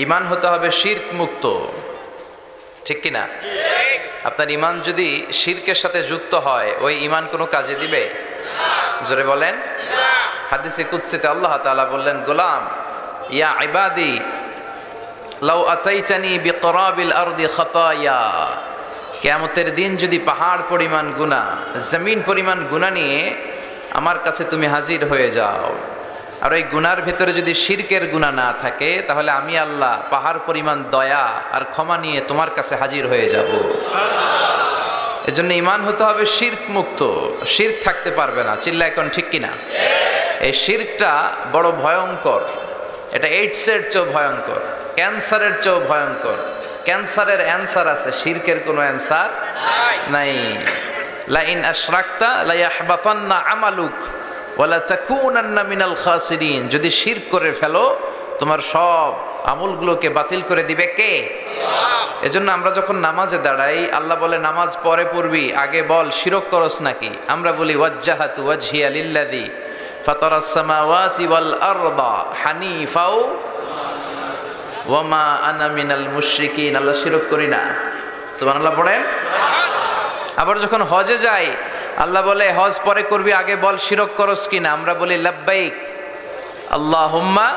ইমান হতে হবে শিরক মুক্ত, ঠিক কিনা? আপনার ইমান যদি শিরকের সাথে যুক্ত হয়, ওই ইমান কোনো কাজে দিবে? জোরে বলেন। হাদিসে কুদসিতে আল্লাহ তাআলা বললেন, গোলাম, ইয়া ইবাদি লাউ আতাইতানি বিকরাবিল আরদি খাতায়া, কিয়ামতের দিন যদি পাহাড় পরিমাণ গুনাহ, জমিন পরিমাণ গুনাহ নিয়ে আমার কাছে তুমি হাজির হয়ে যাও, আর ওই গুনার ভিতরে যদি শিরকের গুনাহ না থাকে, তাহলে আমি আল্লাহ পাহাড় পরিমাণ দয়া আর ক্ষমা নিয়ে তোমার কাছে হাজির হয়ে যাব। এজন্য ইমান হতে হবে শিরক মুক্ত, শিরক থাকতে পারবে না। চিল্লা এখন ঠিক কিনা? এই শিরকটা বড় ভয়ঙ্কর, এটা এইডসের চেয়েও ভয়ঙ্কর, ক্যান্সারের চেয়েও ভয়ঙ্কর। ক্যান্সারের অ্যান্সার আছে, শিরকের কোনো অ্যান্সার নাই। লা ইন আশরাকতা লা ইয়াহবাতান্না আমালুক ওয়ালা তাকুনান্না মিনাল খাসিরিন। যদি শিরক করে ফেলো, তোমার সব আমলগুলোকে বাতিল করে দিবে কে? এজন্য আমরা যখন নামাজে দাঁড়াই, আল্লাহ বলে নামাজ পরে পড়বি, আগে বল শিরক করস নাকি। আমরা বলি ওয়াজ্জাহাতু ওয়াজহিয়া লিল্লাযী ফাতারাস সামাওয়াতি ওয়াল আরদা হানিফাও ওয়া মা আনা মিনাল মুশরিকিন। আল্লাহ শিরক করি না, সুবহানাল্লাহ পড়েন। আবার যখন হজে যাই, আল্লাহ বলে হজ পরে করবি, আগে বল শিরক করস কিনা। আমরা বলি লাব্বাইক আল্লাহুম্মা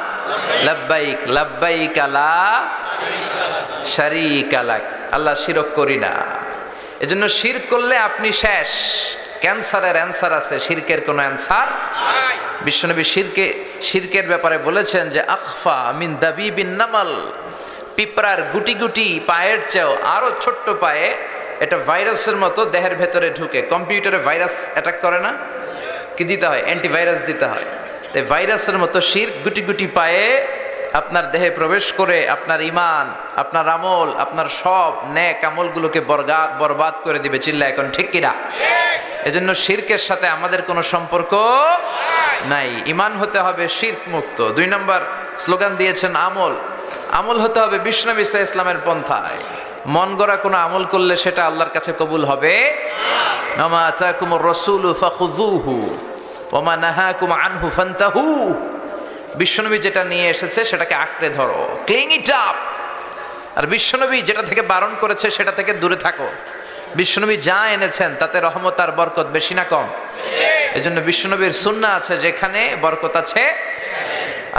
লাব্বাইক লাব্বাইক লা শারীকা লাক। আল্লাহ শিরক করি না। এজন্য শিরক করলে আপনি শেষ। ক্যান্সারের অ্যান্সার আছে, শিরকের কোনো অ্যান্সার নাই। বিশ্বনবী শিরকের ব্যাপারে বলেছেন যে আখফা মিন দাবিবিন নামাল, পিঁপড়ার গুটি গুটি পায়ের চেয়েও আরো ছোট্ট পায়ে, এটা ভাইরাসের মতো দেহের ভেতরে ঢুকে। কম্পিউটারে ভাইরাস অ্যাটাক করে না, কি দিতে হয়? অ্যান্টিভাইরাস দিতে হয়। তাই ভাইরাসের মতো শিরক গুটি গুটি পায়ে আপনার দেহে প্রবেশ করে আপনার ইমান, আপনার আমল, আপনার সব নেক আমলগুলোকে বরবাদ করে দিবে। চিল্লা এখন ঠিক কিনা? এজন্য শিরকের সাথে আমাদের কোনো সম্পর্ক নাই। ইমান হতে হবে শিরক মুক্ত। 2 নম্বর স্লোগান দিয়েছেন আমল। আমল হতে হবে বিশ্বনবী সাল্লাল্লাহু আলাইহি ওয়াসাল্লামের পন্থায়। মন গড়া কোনো আমল করলে সেটা আল্লাহর কাছে কবুল হবে না। আমা আতাকুমুর রাসূলু ফাখুযুহু ওয়া মা নাহাকুম আনহু ফান্তাহু। বিশ্বনবী যেটা নিয়ে এসেছে সেটাকে আঁকড়ে ধরো, ক্লিং ইট আপ। আর বিশ্বনবী যেটা থেকে বারণ করেছে সেটা থেকে দূরে থাকো। বিশ্বনবী যা এনেছেন তাতে রহমত আর বরকত বেশি না কম? এজন্য বিশ্বনবীর সুন্নাহ আছে, যেখানে বরকত আছে।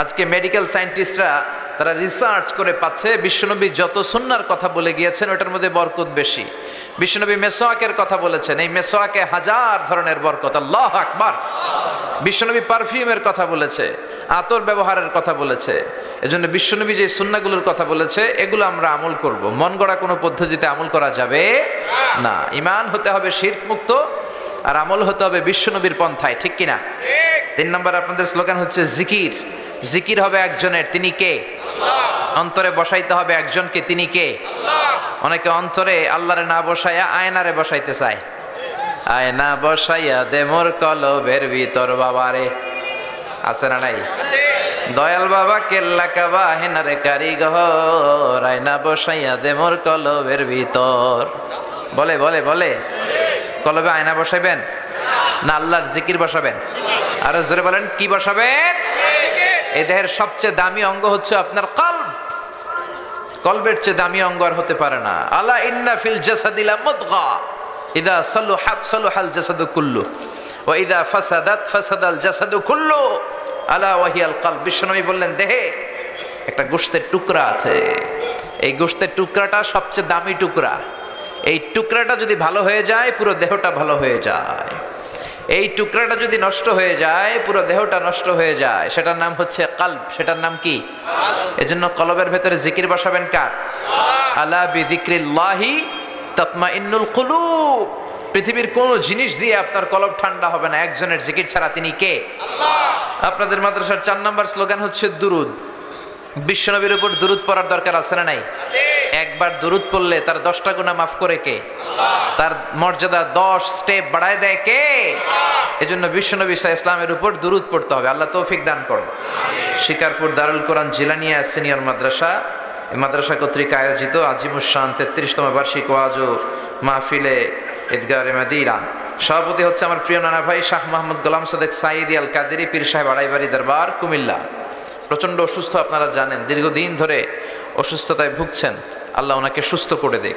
আজকে মেডিকেল সায়েন্টিস্টরা তারা রিসার্চ করে পাচ্ছে বিশ্বনবী যত সুন্নাহর কথা বলে গিয়েছেন ওটার মধ্যে বরকত বেশি। বিশ্বনবী মেসওয়াকের কথা বলেছেন, এই মেসওয়াকে হাজার ধরনের বরকত। আল্লাহু আকবার। বিশ্বনবী পারফিউমের কথা বলেছে, আতর ব্যবহারের কথা বলেছে। এজন্য বিশ্বনবী যে সুন্নাহগুলোর কথা বলেছে এগুলো আমরা আমল করব। মন গড়া কোনো পদ্ধতিতে আমল করা যাবে না। ঈমান হতে হবে শিরক মুক্ত, আর আমল হতে হবে বিশ্বনবীর পন্থায়, ঠিক কিনা? 3 নম্বর আপনাদের স্লোগান হচ্ছে জিকির। জিকির হবে একজনের, তিনি কে? অন্তরে বসাইতে হবে একজনকে, তিনি কে? অনেকে অন্তরে আল্লাহরে না বসাইয়া আয়নারে বসাইতে চায়। আয়না বসাইয়া দে মোর কলবের ভিতর বাবারে, আছে না নাই? দয়াল বাবা কেল্লা কাবা হেনারে কারিগর, আয়না বসাইয়া দে মোর কলবের ভিতর। বলে বলে বলে কলবে আয়না বসাইবেন না আল্লাহর জিকির বসাবেন? আরো জোরে বলেন, কি বসাবেন? এই দেহের সবচেয়ে দামি অঙ্গ হচ্ছে আপনার কলব। কলবের চেয়ে দামি অঙ্গ আর হতে পারে না। আলা ইন্না ফিল জাসাদি লা মুদগা ইযা সালুহাত সালুহাল জাসাদু কুল্লু ওয়া ইযা ফাসাদাত ফাসাদাল জাসাদু কুল্লু আলা ওয়া হিয়াল কলব। বিশ্বনবী বললেন, দেহে একটা গোশতের টুকরা আছে, এই গোশতের টুকরাটা সবচেয়ে দামি টুকরা। এই টুকরাটা যদি ভালো হয়ে যায় পুরো দেহটা ভালো হয়ে যায়। এই টুকরাটা যদি নষ্ট হয়ে যায় পুরো দেহটা নষ্ট হয়ে যায়। সেটার নাম হচ্ছে কলব। সেটার নাম কি? এজন্য কলবের ভেতরে জিকির বসাবেন কার? আলা বিযিক্রিল্লাহি তাতমাইন্নুল কুলুব। পৃথিবীর কোন জিনিস দিয়ে আপনার কলব ঠান্ডা হবে না একজনের জিকির ছাড়া। তিনি কে? আল্লাহ। আপনাদের মাদ্রাসার 4 নম্বর স্লোগান হচ্ছে দুরুদ। বিশ্বনবীর উপর দুরুদ পড়ার দরকার আছে না নাই? একবার দুরুদ পড়লে তার 10টা গুনাহ মাফ করে কে? আল্লাহ। তার মর্যাদা 10 স্টেপ বাড়ায় দেয় কে? এজন্য বিশ্বনবী সাল্লাল্লাহু আলাইহি ওয়াসাল্লামের উপর দুরুদ পড়তে হবে। আল্লাহ তৌফিক দান করুন। শিকারপুর দারুল কোরআন জিলানিয়া সিনিয়র মাদ্রাসা, এই মাদ্রাসা কর্তৃক আয়োজিত আজিমুস শান 33তম বার্ষিক ওয়াজ ও মাহফিলে ঈদগাহে মদিনা। সভাপতি হচ্ছে আমার প্রিয় নানা ভাই শাহ মোহাম্মদ গোলাম সাদেক সাঈদী আল কাদেরী, পীর সাহেব আড়াইবাড়ি দরবার, কুমিল্লা। প্রচণ্ড অসুস্থ আপনারা জানেন, দীর্ঘদিন ধরে অসুস্থতায় ভুগছেন, আল্লাহ ওনাকে সুস্থ করে দেখ।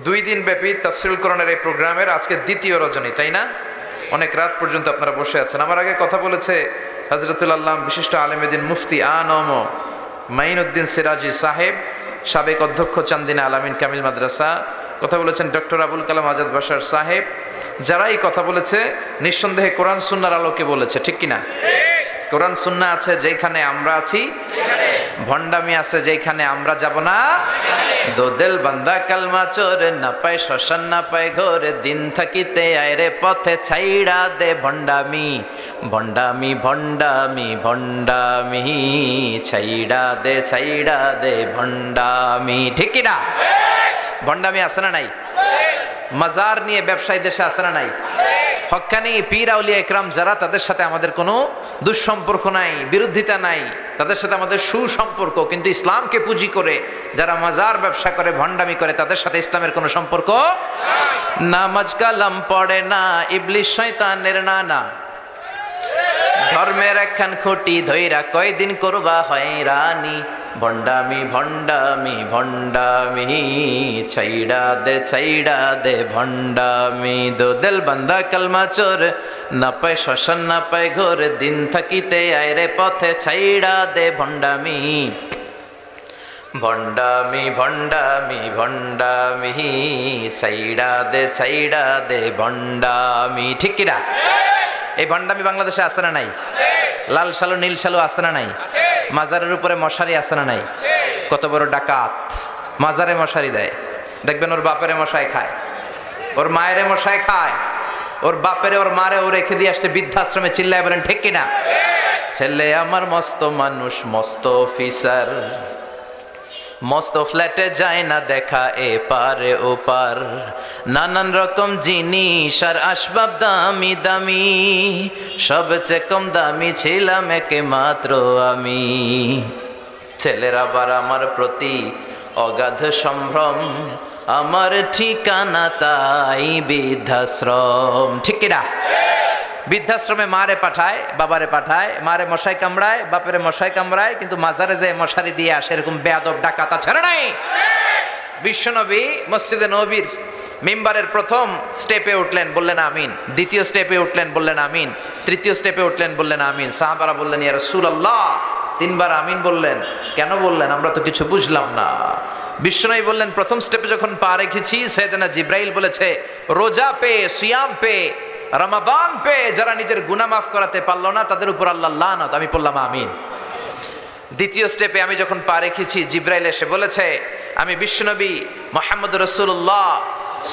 2 দিন ব্যাপী তাফসীরুল কোরআনের এই প্রোগ্রামের আজকে দ্বিতীয় রজনী, তাই না? অনেক রাত পর্যন্ত আপনারা বসে আছেন। আমার আগে কথা বলেছে হযরতুল আল্লাহ বিশিষ্ট আলেমেদিন মুফতি আনম মাইনুদ্দিন সিরাজি সাহেব, সাবেক অধ্যক্ষ চান্দিনা আলামিন কামিল মাদ্রাসা। কথা বলেছেন ডক্টর আবুল কালাম আজাদ বাশার সাহেব। যারা এই কথা বলেছে নিঃসন্দেহে কোরআন সুন্নাহর আলোকে বলেছে, ঠিক কিনা? কোরআন সুন্নাহ আছে যেখানে আমরা আছি, ভণ্ডামি আছে যেখানে আমরা যাব না। দো দিল বান্দা কালমা চোরে, না পায় শ্মশান না পায় ঘরে, দিন থাকিতে আয়রে পথে ছাইড়া দে ভণ্ডামি, ভণ্ডামি ভণ্ডামি ভণ্ডামি, ছাইড়া দে ভণ্ডামি, ঠিক কিনা? ভণ্ডামি আছে না নাই? মাজার নিয়ে ব্যবসায়ী দেশে আছে না নাই? হক্কানি পীর আউলিয়া ইকরাম যারা, তাদের সাথে আমাদের কোনো দুঃসম্পর্ক নাই, বিরোধিতা নাই, তাদের সাথে আমাদের সুসম্পর্ক। কিন্তু ইসলামকে পুঁজি করে যারা মাজার ব্যবসা করে, ভণ্ডামি করে, তাদের সাথে ইসলামের কোনো সম্পর্ক। নামাজ কালাম পড়ে না, ইবলিশ শয়তানের নানা, ধর্মের একখান খুঁটি ধইরা কয়দিন করবা হয়রানি, ভণ্ডামি ভণ্ডামি ভণ্ডামি, ছাইড়া দে ভণ্ডামি। দো দিল বান্দা কালমা চোর, না পায় শ্মশান না পায় ঘোর, দিন থাকিতে আয়রে পথে ছাইড়া দে ভণ্ডামি, ভণ্ডামি ভণ্ডামি ভণ্ডামি, ছাইড়া দে ভণ্ডামি, ঠিক কিনা? এই ভণ্ডামি বাংলাদেশে আছে না নাই? লাল শালু নীল শালু আছে না নাই? মাজারের উপরে মশারি আছে না নাই? কত বড় ডাকাত মাজারে মশারি দেয়। দেখবেন ওর বাপেরে মশাই খায়, ওর মায়েরে মশাই খায়, ওর বাপেরে ওর মারে ও রেখে দিয়ে আসছে বৃদ্ধাশ্রমে। চিল্লায় বলেন ঠিক কিনা? ছেলে আমার মস্ত মানুষ, মস্ত অফিসার, মস্ত ফ্ল্যাটে যায় না দেখা এ পারে ও পার, নানান রকম জিনিস আর আসবাব দামি দামি, সবচেয়ে কম দামি ছিলাম একে মাত্র আমি। ছেলের আবার আমার প্রতি অগাধ সম্ভ্রম, আমার ঠিকানা তাই বৃদ্ধাশ্রম, ঠিক কিনা? বৃদ্ধাশ্রমে মারে পাঠায়, বাবারে পাঠায়, মারে মশাই কামড়ায়, বাপেরে মশাই কামড়ায়, কিন্তু মাজারে যে মশারি দিয়ে আসে এরকম বেয়াদব ডাকাত আছে না নাই? বিশ্বনবী মসজিদে নববীর মিম্বারের প্রথম স্টেপে উঠলেন, বললেন আমিন। দ্বিতীয় স্টেপে উঠলেন, বললেন আমিন। তৃতীয় স্টেপে উঠলেন, বললেন আমিন। সাহাবারা বললেন ইয়া রাসূলুল্লাহ, 3 বার আমিন বললেন, কেন বললেন? আমরা তো কিছু বুঝলাম না। বিশ্বনবী বললেন, প্রথম স্টেপে যখন পা রেখেছি, সাইয়েদনা জিব্রাইল বলেছে, রোজা পে, সিয়াম পে, রমাদান পে যারা নিজের গুনাহ মাফ করাতে পারলো না, তাদের উপর আল্লাহ লানত। আমি বললাম আমিন। দ্বিতীয় স্টেপে আমি যখন পা রেখেছি, জিব্রাইল এসে বলেছে, আমি বিশ্বনবী মুহাম্মদ রাসূলুল্লাহ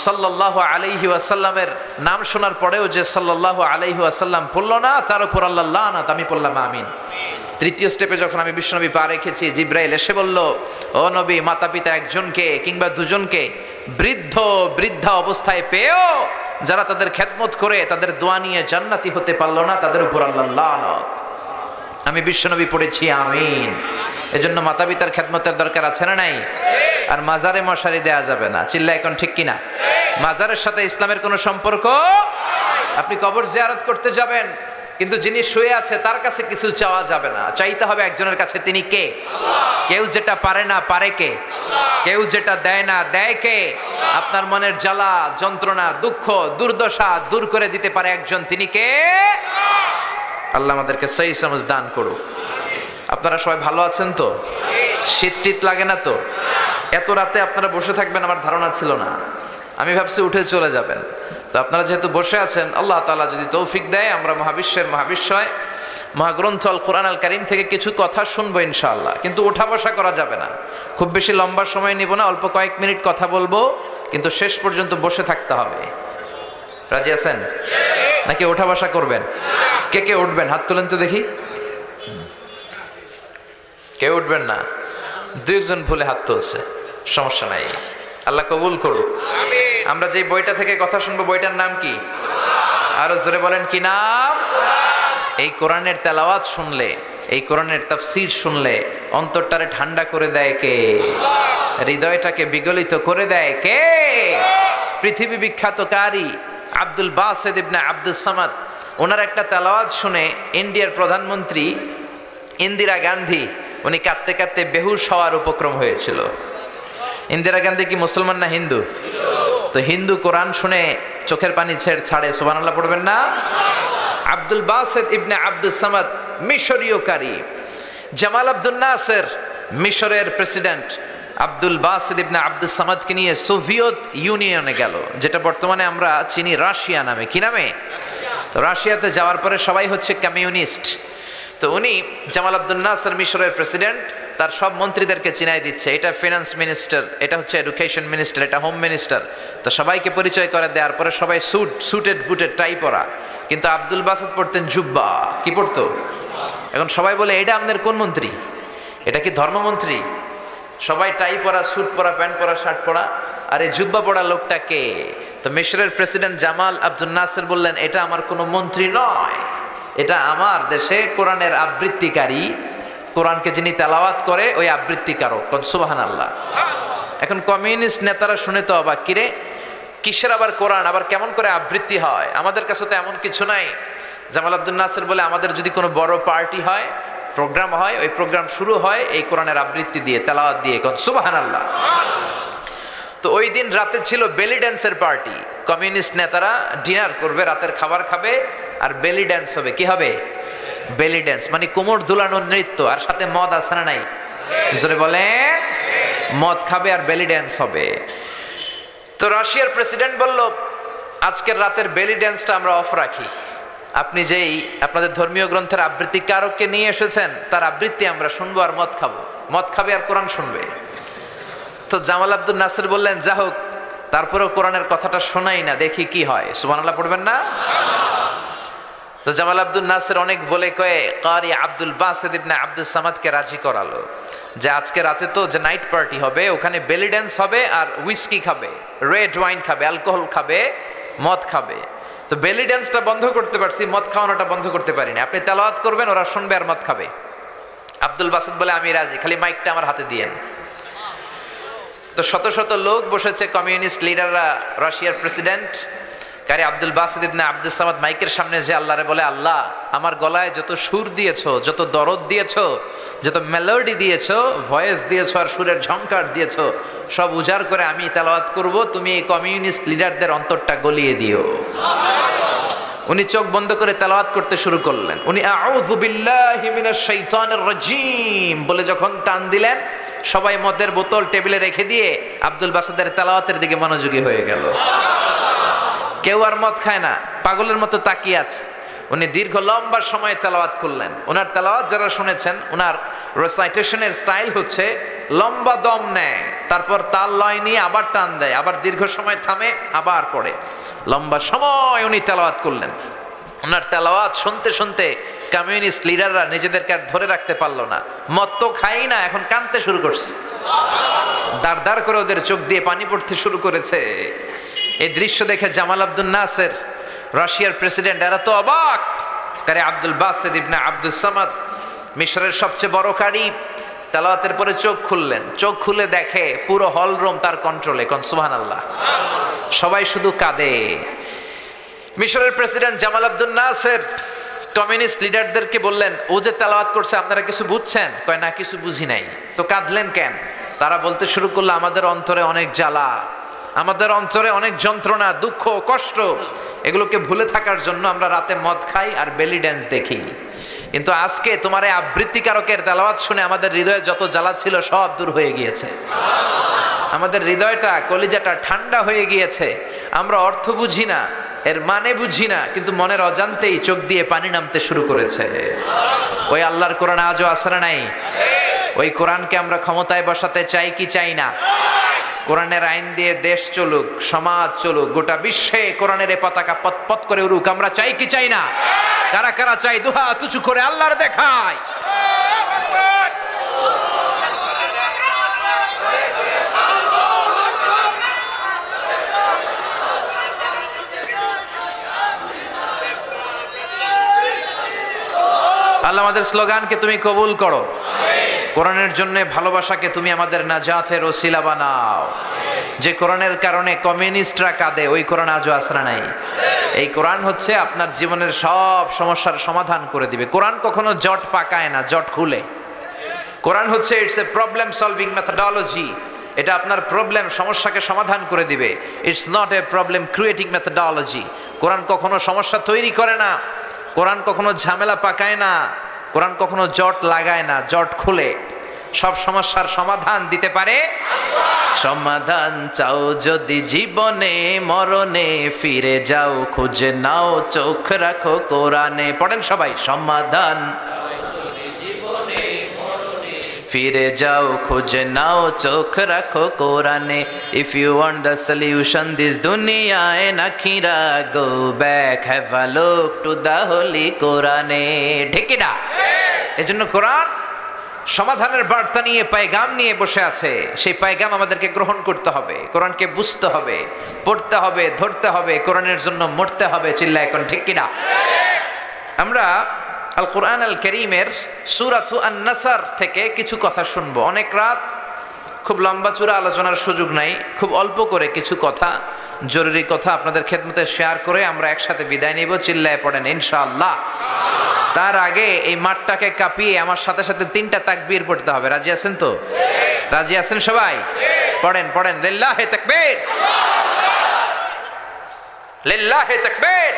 সাল্লাল্লাহু আলাইহি ওয়াসাল্লামের নাম শোনার পরেও যে সাল্লাল্লাহু আলাইহি ওয়াসাল্লাম পড়লো না, তার উপর আল্লাহ লানত। আমি বললাম আমিন। তৃতীয় স্টেপে যখন আমি বিশ্বনবী পা রেখেছি, জিব্রাইল এসে বলল, ও নবী, মাতা পিতা একজনকে কিংবা দুজনকে বৃদ্ধা অবস্থায় পেয়েও যারা তাদের খেদমত করে, তাদের দোয়া নিয়ে জান্নাতি হতে পারলো না, তাদের উপর আল্লাহ লানত। আমি বিশ্বনবী পড়েছি আমিন। এজন্য মাতা পিতার খেদমতের দরকার আছে না নাই? আর মাজারে মশারি দেয়া যাবে না। চিল্লা এখন ঠিক কিনা? মাজারের সাথে ইসলামের কোনো সম্পর্ক। আপনি কবর জিয়ারত করতে যাবেন, কিন্তু যিনি শুয়ে আছে তার কাছে কিছু চাওয়া যাবে না, চাইতে হবে একজনের কাছে। তিনি কে? কেউ যেটা পারে না পারে কে? কেউ যেটা দেয় না দেয় কে? আপনার মনের জ্বালা যন্ত্রণা দুঃখ দুর্দশা দূর করে দিতে পারে একজন, তিনি কে? আল্লাহ আমাদেরকে সহি সমঝ দান করুক। আপনারা সবাই ভালো আছেন তো? শীত টিত লাগে না তো? এত রাতে আপনারা বসে থাকবেন আমার ধারণা ছিল না। আমি ভাবছি উঠে চলে যাবেন। তো আপনারা যেহেতু বসে আছেন, আল্লাহ তাআলা যদি তৌফিক দেয়, আমরা মহাবিশ্বের মহাবিশ্বয় মহাগ্রন্থ আল কোরআন আল কারীম থেকে কিছু কথা শুনবো ইনশাআল্লাহ। কিন্তু ওঠা বসা করা যাবে না। খুব বেশি লম্বা সময় নিব না, অল্প কয়েক মিনিট কথা বলবো, কিন্তু শেষ পর্যন্ত বসে থাকতে হবে। রাজি আছেন নাকি ওঠা বসা করবেন? কে কে উঠবেন? হাত তোলেন তো দেখি। কেউ উঠবেন না? 2 ভুলে হাত তুলছে, সমস্যা নাই, আল্লাহ কবুল করুক। আমরা যে বইটা থেকে কথা শুনবো, বইটার নাম কি? আরো জোরে বলেন, কি নাম? এই কোরআনের তেলাওয়াত শুনলে, এই কোরআনের তাফসীর শুনলে অন্তরটারে ঠান্ডা করে দেয় কে? হৃদয়টাকে বিগলিত করে দেয় কে? পৃথিবী বিখ্যাত কারি আব্দুল বাসিত ইবনে আব্দুস সামাদ, ওনার একটা তেলাওয়াত শুনে ইন্ডিয়ার প্রধানমন্ত্রী ইন্দিরা গান্ধী উনি কাঁদতে কাঁদতে বেহুশ হওয়ার উপক্রম হয়েছিল। ইন্দিরা গান্ধী কি মুসলমান না হিন্দু? তো হিন্দু কোরআন শুনে চোখের পানি ছাড়ে, সুবহানাল্লাহ পড়বেন না? আব্দুল বাসেত ইবনে আব্দুল সামাদ মিশরীয় কারি, জামাল আব্দুল নাসের মিশরের প্রেসিডেন্ট আব্দুল বাসেত ইবনে আব্দুল সামাদকে নিয়ে সোভিয়েত ইউনিয়নে গেল, যেটা বর্তমানে আমরা চিনি রাশিয়া নামে। কি নামে? তো রাশিয়াতে যাওয়ার পরে সবাই হচ্ছে কমিউনিস্ট। তো উনি জামাল আব্দুল নাসের মিশরের প্রেসিডেন্ট, তার সব মন্ত্রীদেরকে চিনাই দিচ্ছে, এটা ফিনান্স মিনিস্টার, এটা হচ্ছে এডুকেশন মিনিস্টার, এটা হোম মিনিস্টার। তো সবাইকে পরিচয় করে দেওয়ার পরে সবাই সুটেড বুটেড টাই পরা, কিন্তু আব্দুল বাসেত পড়তেন জুব্বা। কি পড়তো? এখন সবাই বলে এটা আমাদের কোন মন্ত্রী? এটা কি ধর্মমন্ত্রী? সবাই টাই পরা, স্যুট পরা, প্যান্ট পরা, শার্ট পরা, আর এই জুব্বা পরা লোকটা কে? তো মিশরের প্রেসিডেন্ট জামাল আব্দুল নাসের বললেন, এটা আমার কোনো মন্ত্রী নয়, এটা আমার দেশে কোরআনের আবৃত্তিকারী, কোরআনকে যিনি তেলাওয়াত করে ওই আবৃত্তিকারক। সুবহানাল্লাহ। এখন কমিউনিস্ট নেতারা শুনে তো অবাক, কিরে কিসের আবার কোরআন, আবার কেমন করে আবৃত্তি হয়? আমাদের কাছে তো এমন কিছু নাই। জামাল আব্দুল নাসের বলে, আমাদের যদি কোনো বড় পার্টি হয়, প্রোগ্রাম হয়, ওই প্রোগ্রাম শুরু হয় এই কোরআনের আবৃত্তি দিয়ে, তেলাওয়াত দিয়ে। সুবহানাল্লাহ। তো ওই দিন রাতে ছিল বেলি ড্যান্সের পার্টি। কমিউনিস্ট নেতারা ডিনার করবে, রাতের খাবার খাবে, আর বেলি ড্যান্স হবে। কি হবে? বেলি ড্যান্স মানে কোমর দুলানোর নৃত্য, আর সাথে মদ আছে না নাই? জোরে বলেন। মদ খাবে আর বেলি ড্যান্স হবে। তো রাশিয়ার প্রেসিডেন্ট বলল, আজকের রাতের বেলি ড্যান্সটা আমরা অফ রাখি, আপনি যেই আপনাদের ধর্মীয় গ্রন্থের আবৃত্তিকারককে নিয়ে এসেছেন তার আবৃত্তি আমরা শুনবো আর মদ খাবো। মদ খাবে আর কোরআন শুনবে। তো জামাল আব্দুল নাসের বললেন, যা হোক, তারপরেও কোরআনের কথাটা শোনাই না, দেখি কি হয়। সুবহানাল্লাহ পড়বেন না? তো জামাল আব্দুল নাসের অনেক বলে কয়ে কারি আব্দুল বাসেত ইবনে আব্দুল সামাদকে রাজি করালো যে আজকে রাতে তো যে নাইট পার্টি হবে, ওখানে বেলি ড্যান্স হবে আর হুইস্কি খাবে, রেড ওয়াইন খাবে, অ্যালকোহল খাবে, মদ খাবে। তো বেলি ড্যান্সটা বন্ধ করতে পারছি, মদ খাওয়ানোটা বন্ধ করতে পারিনি। আপনি তেলাওয়াত করবেন, ওরা শুনবে আর মদ খাবে। আব্দুল বাসেত বলে, আমি রাজি, খালি মাইকটা আমার হাতে দিয়েন। তো শত শত লোক বসেছে, কমিউনিস্ট লিডাররা, রাশিয়ার প্রেসিডেন্ট কারি আব্দুল বাসেত ইবনে আব্দুল সামাদ মাইকের সামনে যে আল্লাহরে বলে, আল্লাহ আমার গলায় যত সুর দিয়েছো, যত দরদ দিয়েছো, যত মেলোডি দিয়েছো, ভয়েস দিয়েছো, আর সুরের ঝংকার দিয়েছো, সব উজাড় করে আমি তেলাওয়াত করব, তুমি এই কমিউনিস্ট লিডারদের অন্তরটা গলিয়ে দিও। উনি চোখ বন্ধ করে তেলাওয়াত করতে শুরু করলেন। উনি আউযু বিল্লাহি মিনাশ শাইতানির রাজীম বলে যখন টান দিলেন, সবাই মদের বোতল টেবিলে রেখে দিয়ে আব্দুল বাসেতের তেলাওয়াতের দিকে মনোযোগী হয়ে গেল। কেউ আর মদ খায় না, পাগলের মতো তাকিয়ে আছে। উনি দীর্ঘ লম্বা সময় তেলাওয়াত করলেন। ওনার তেলাওয়াত যারা শুনেছেন, ওনার রেসাইটেশনের স্টাইল হচ্ছে লম্বা দম নেয়, তারপর তাল লয় নিয়ে আবার টান দেয়, আবার দীর্ঘ সময় থামে, আবার পড়ে। লম্বা সময় উনি তেলাওয়াত করলেন। ওনার তেলাওয়াত শুনতে শুনতে কমিউনিস্ট লিডাররা নিজেদেরকে আর ধরে রাখতে পারলো না। মদ তো খাই না, এখন কাঁদতে শুরু করছে, দাঁড় দাঁড় করে ওদের চোখ দিয়ে পানি পড়তে শুরু করেছে। এই দৃশ্য দেখে জামাল আব্দুল নাসের, রাশিয়ার প্রেসিডেন্ট, এরা তো অবাক। কারি আব্দুল বাসেত ইবনে আব্দুল সামাদ, মিশরের সবচেয়ে বড় কারি, তেলাওয়াতের পরে চোখ খুললেন। চোখ খুলে দেখে পুরো হল রুম তার কন্ট্রোলে। কোন সুবহানাল্লাহ। সবাই শুধু কাঁদে। মিশরের প্রেসিডেন্ট জামাল আব্দুল নাসের কমিউনিস্ট লিডারদেরকে বললেন, ও যে তেলাওয়াত করছে আপনারা কিছু বুঝছেন? কয় না, কিছু বুঝি নাই। তো কাঁদলেন কেন? তারা বলতে শুরু করলো, আমাদের অন্তরে অনেক জ্বালা, আমাদের অন্তরে অনেক যন্ত্রণা, দুঃখ, কষ্ট, এগুলোকে ভুলে থাকার জন্য আমরা রাতে মদ খাই আর বেলি ড্যান্স দেখি। কিন্তু আজকে তোমার এই আবৃত্তিকারকের তেলাওয়াত শুনে আমাদের হৃদয়ে যত জ্বালা ছিল সব দূর হয়ে গিয়েছে। আমাদের হৃদয়টা, কলিজাটা ঠান্ডা হয়ে গিয়েছে। আমরা অর্থ বুঝি না, এর মানে বুঝি না, কিন্তু মনের অজান্তেই চোখ দিয়ে পানি নামতে শুরু করেছে। ওই আল্লাহর কোরআন আজও আসরা নাই। ওই কোরআনকে আমরা ক্ষমতায় বসাতে চাই কি চাই না? কোরআনের আইন দিয়ে দেশ চলুক, সমাজ চলুক, গোটা বিশ্বে কোরআনের এই পতাকা পতপত করে উড়ুক, আমরা চাই কি চাই না? কারা কারা চাই? দুহাত উঁচু করে আল্লাহর দেখায়। আল্লাহ আমাদের স্লোগানকে তুমি কবুল করো। কোরআনের জন্য ভালোবাসাকে তুমি আমাদের নাজাতের ওসিলা বানাও। যে কোরআনের কারণে কমিউনিস্টরা কাঁদে, ওই কোরআন আজও আসরা নাই। এই কোরআন হচ্ছে আপনার জীবনের সব সমস্যার সমাধান করে দিবে। কোরআন কখনো জট পাকায় না, জট খুলে। কোরআন হচ্ছে it's a problem solving methodology. এটা আপনার প্রবলেম, সমস্যাকে সমাধান করে দিবে। It's not a problem creating methodology. কোরআন কখনো সমস্যা তৈরি করে না, কোরআন কখনো ঝামেলা পাকায় না, কোরআন কখনো জট লাগায় না, জট খুলে সব সমস্যার সমাধান দিতে পারে। সমাধান চাও যদি জীবনে মরণে, ফিরে যাও খুঁজে নাও চোখ রাখো কোরআনে। পড়েন সবাই, সমাধান ফিরে যাও খুঁজে নাও চোখ রাখো কোরআনে। If you want the solution this দুনিয়া এন্ড আখিরা, go back have a look to the holy কোরআনে। ঠিক না? এজন্য কোরআন সমাধানের বার্তা নিয়ে, পায়গাম নিয়ে বসে আছে। সেই পায়গাম আমাদেরকে গ্রহণ করতে হবে, কোরআনকে বুঝতে হবে, পড়তে হবে, ধরতে হবে, কোরআনের জন্য মরতে হবে। চিল্লা এখন ঠিক কিনা? আমরা আল কোরআন আল করিমের সূরাতু আন-নাসর থেকে কিছু কথা শুনবো। অনেক রাত, খুব লম্বা চূড়া আলোচনার সুযোগ নাই, খুব অল্প করে কিছু কথা, জরুরি কথা আপনাদের খেদমতে শেয়ার করে আমরা একসাথে বিদায় নিব। চিল্লায় পড়েন ইনশাআল্লাহ। তার আগে এই মাঠটাকে কাঁপিয়ে আমার সাথে সাথে 3টা তাকবীর পড়তে হবে। রাজি আছেন তো? রাজি আছেন সবাই? পড়েন পড়েন, লিল্লাহি তাকবীর, লিল্লাহি তাকবীর,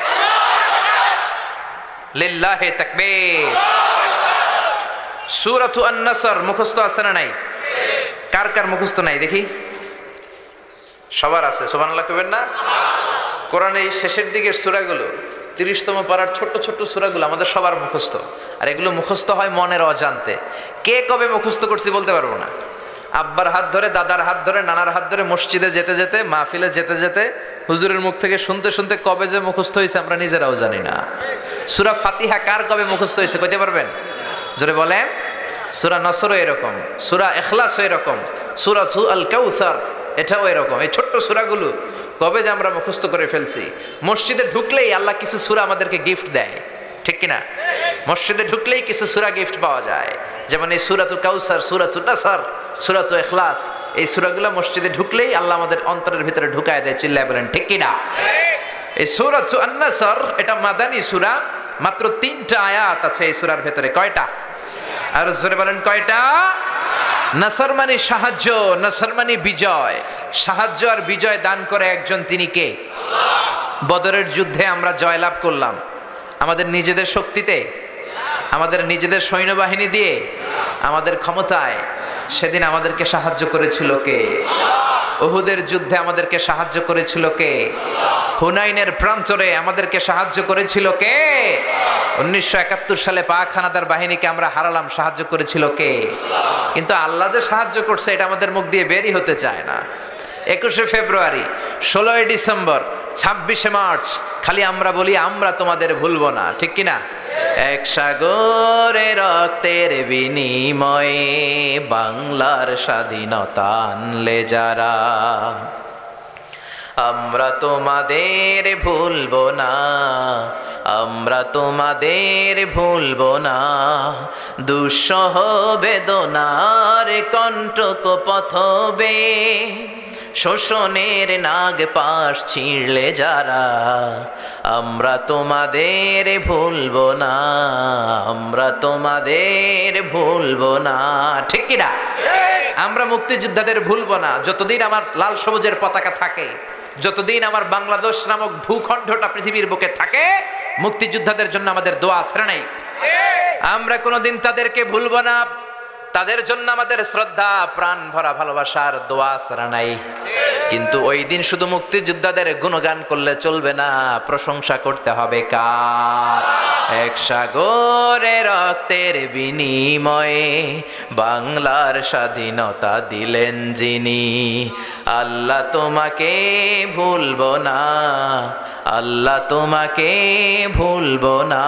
লিল্লাহি তাকবীর। সূরাতু আন-নাসর মুখস্থ আছে না নাই? কার কার মুখস্থ নাই দেখি? সবার আছে, সুবহানাল্লাহ কইবেন না? কোরআনের এই শেষের দিকের সূরাগুলো, 30তম পারার ছোট্ট ছোট্ট সূরাগুলো আমাদের সবার মুখস্থ। আর এগুলো মুখস্থ হয় মনের অজান্তে। কে কবে মুখস্থ করছি বলতে পারবো না। আব্বার হাত ধরে, দাদার হাত ধরে, নানার হাত ধরে, মসজিদে যেতে যেতে, মাহফিলে যেতে যেতে, হুজুরের মুখ থেকে শুনতে শুনতে কবে যে মুখস্থ হয়েছে আমরা নিজেরাও জানি না। সূরা ফাতিহা কার কবে মুখস্থ হয়েছে কইতে পারবেন? জোরে বলেন। সূরা নসরও এরকম, সূরা ইখলাসও এরকম, সূরাতু আল কাউসার এটাও এরকম। এই ছোট্ট সূরাগুলো কবে যে আমরা মুখস্থ করে ফেলছি। মসজিদে ঢুকলেই আল্লাহ কিছু সূরা আমাদেরকে গিফট দেয়, ঠিক কিনা? মসজিদে ঢুকলেই কিছু সূরা গিফট পাওয়া যায়। যেমন এই সূরাতু কাউসার, সূরাতু নাসর, সূরাতু ইখলাস, এই সূরাগুলো মসজিদে ঢুকলেই আল্লাহ আমাদের অন্তরের ভিতরে ঢুকায় দেয়। চিল্লায় বলেন ঠিক কিনা? এই সূরাতু আন-নাসর এটা মাদানী সূরা, মাত্র 3টা আয়াত আছে এই সূরার ভিতরে। কয়টা? আর জোরে বলেন কয়টা? নাসর মানে সাহায্য, নাসর মানে বিজয়। সাহায্য আর বিজয় দান করে একজন, তিনি কে? বদরের যুদ্ধে আমরা জয়লাভ করলাম আমাদের নিজেদের শক্তিতে, আমাদের নিজেদের সৈন্যবাহিনী দিয়ে, আমাদের ক্ষমতায়। সেদিন আমাদেরকে সাহায্য করেছিল কে? উহুদের যুদ্ধে আমাদেরকে সাহায্য করেছিল কে? হুনাইনের প্রান্তরে আমাদেরকে সাহায্য করেছিল কে? 1971 সালে পাক হানাদার বাহিনীকে আমরা হারালাম, সাহায্য করেছিল কে? কিন্তু আল্লাহ যে সাহায্য করছে এটা আমাদের মুখ দিয়ে বেরই হতে চায় না। 21শে ফেব্রুয়ারি, 16ই ডিসেম্বর, 26শে মার্চ খালি আমরা বলি আমরা তোমাদের ভুলবো না, ঠিক কিনা? এক সাগরে রক্তের বিনিময়ে বাংলার স্বাধীনতা আনলে যারা, আমরা তোমাদের ভুলবো না, আমরা তোমাদের ভুলবো না। দুঃসহ বেদনার কণ্টক পথবে, শোষণের নাগ পাশ ছিঁড়লে যারা, আমরা তোমাদের ভুলবো না, আমরা তোমাদের ভুলবো না, ঠিক কিনা? আমরা মুক্তিযোদ্ধাদের ভুলবো না। যতদিন আমার লাল সবুজের পতাকা থাকে, যতদিন আমার বাংলাদেশ নামক ভূখণ্ডটা পৃথিবীর বুকে থাকে, মুক্তিযোদ্ধাদের জন্য আমাদের দোয়া ছেড়ে নাই। আমরা কোনোদিন তাদেরকে ভুলবো না। তাদের জন্য আমাদের শ্রদ্ধা, প্রাণ ভরা ভালোবাসার দোয়া ছাড়া নাই। কিন্তু ওই দিন শুধু মুক্তিযোদ্ধাদের গুণগান করলে চলবে না, প্রশংসা করতে হবে কার? এক সাগরে রক্তের বিনিময়ে বাংলার স্বাধীনতা দিলেন যিনি, আল্লাহ তোমাকে ভুলবো না, আল্লাহ তোমাকে ভুলবো না,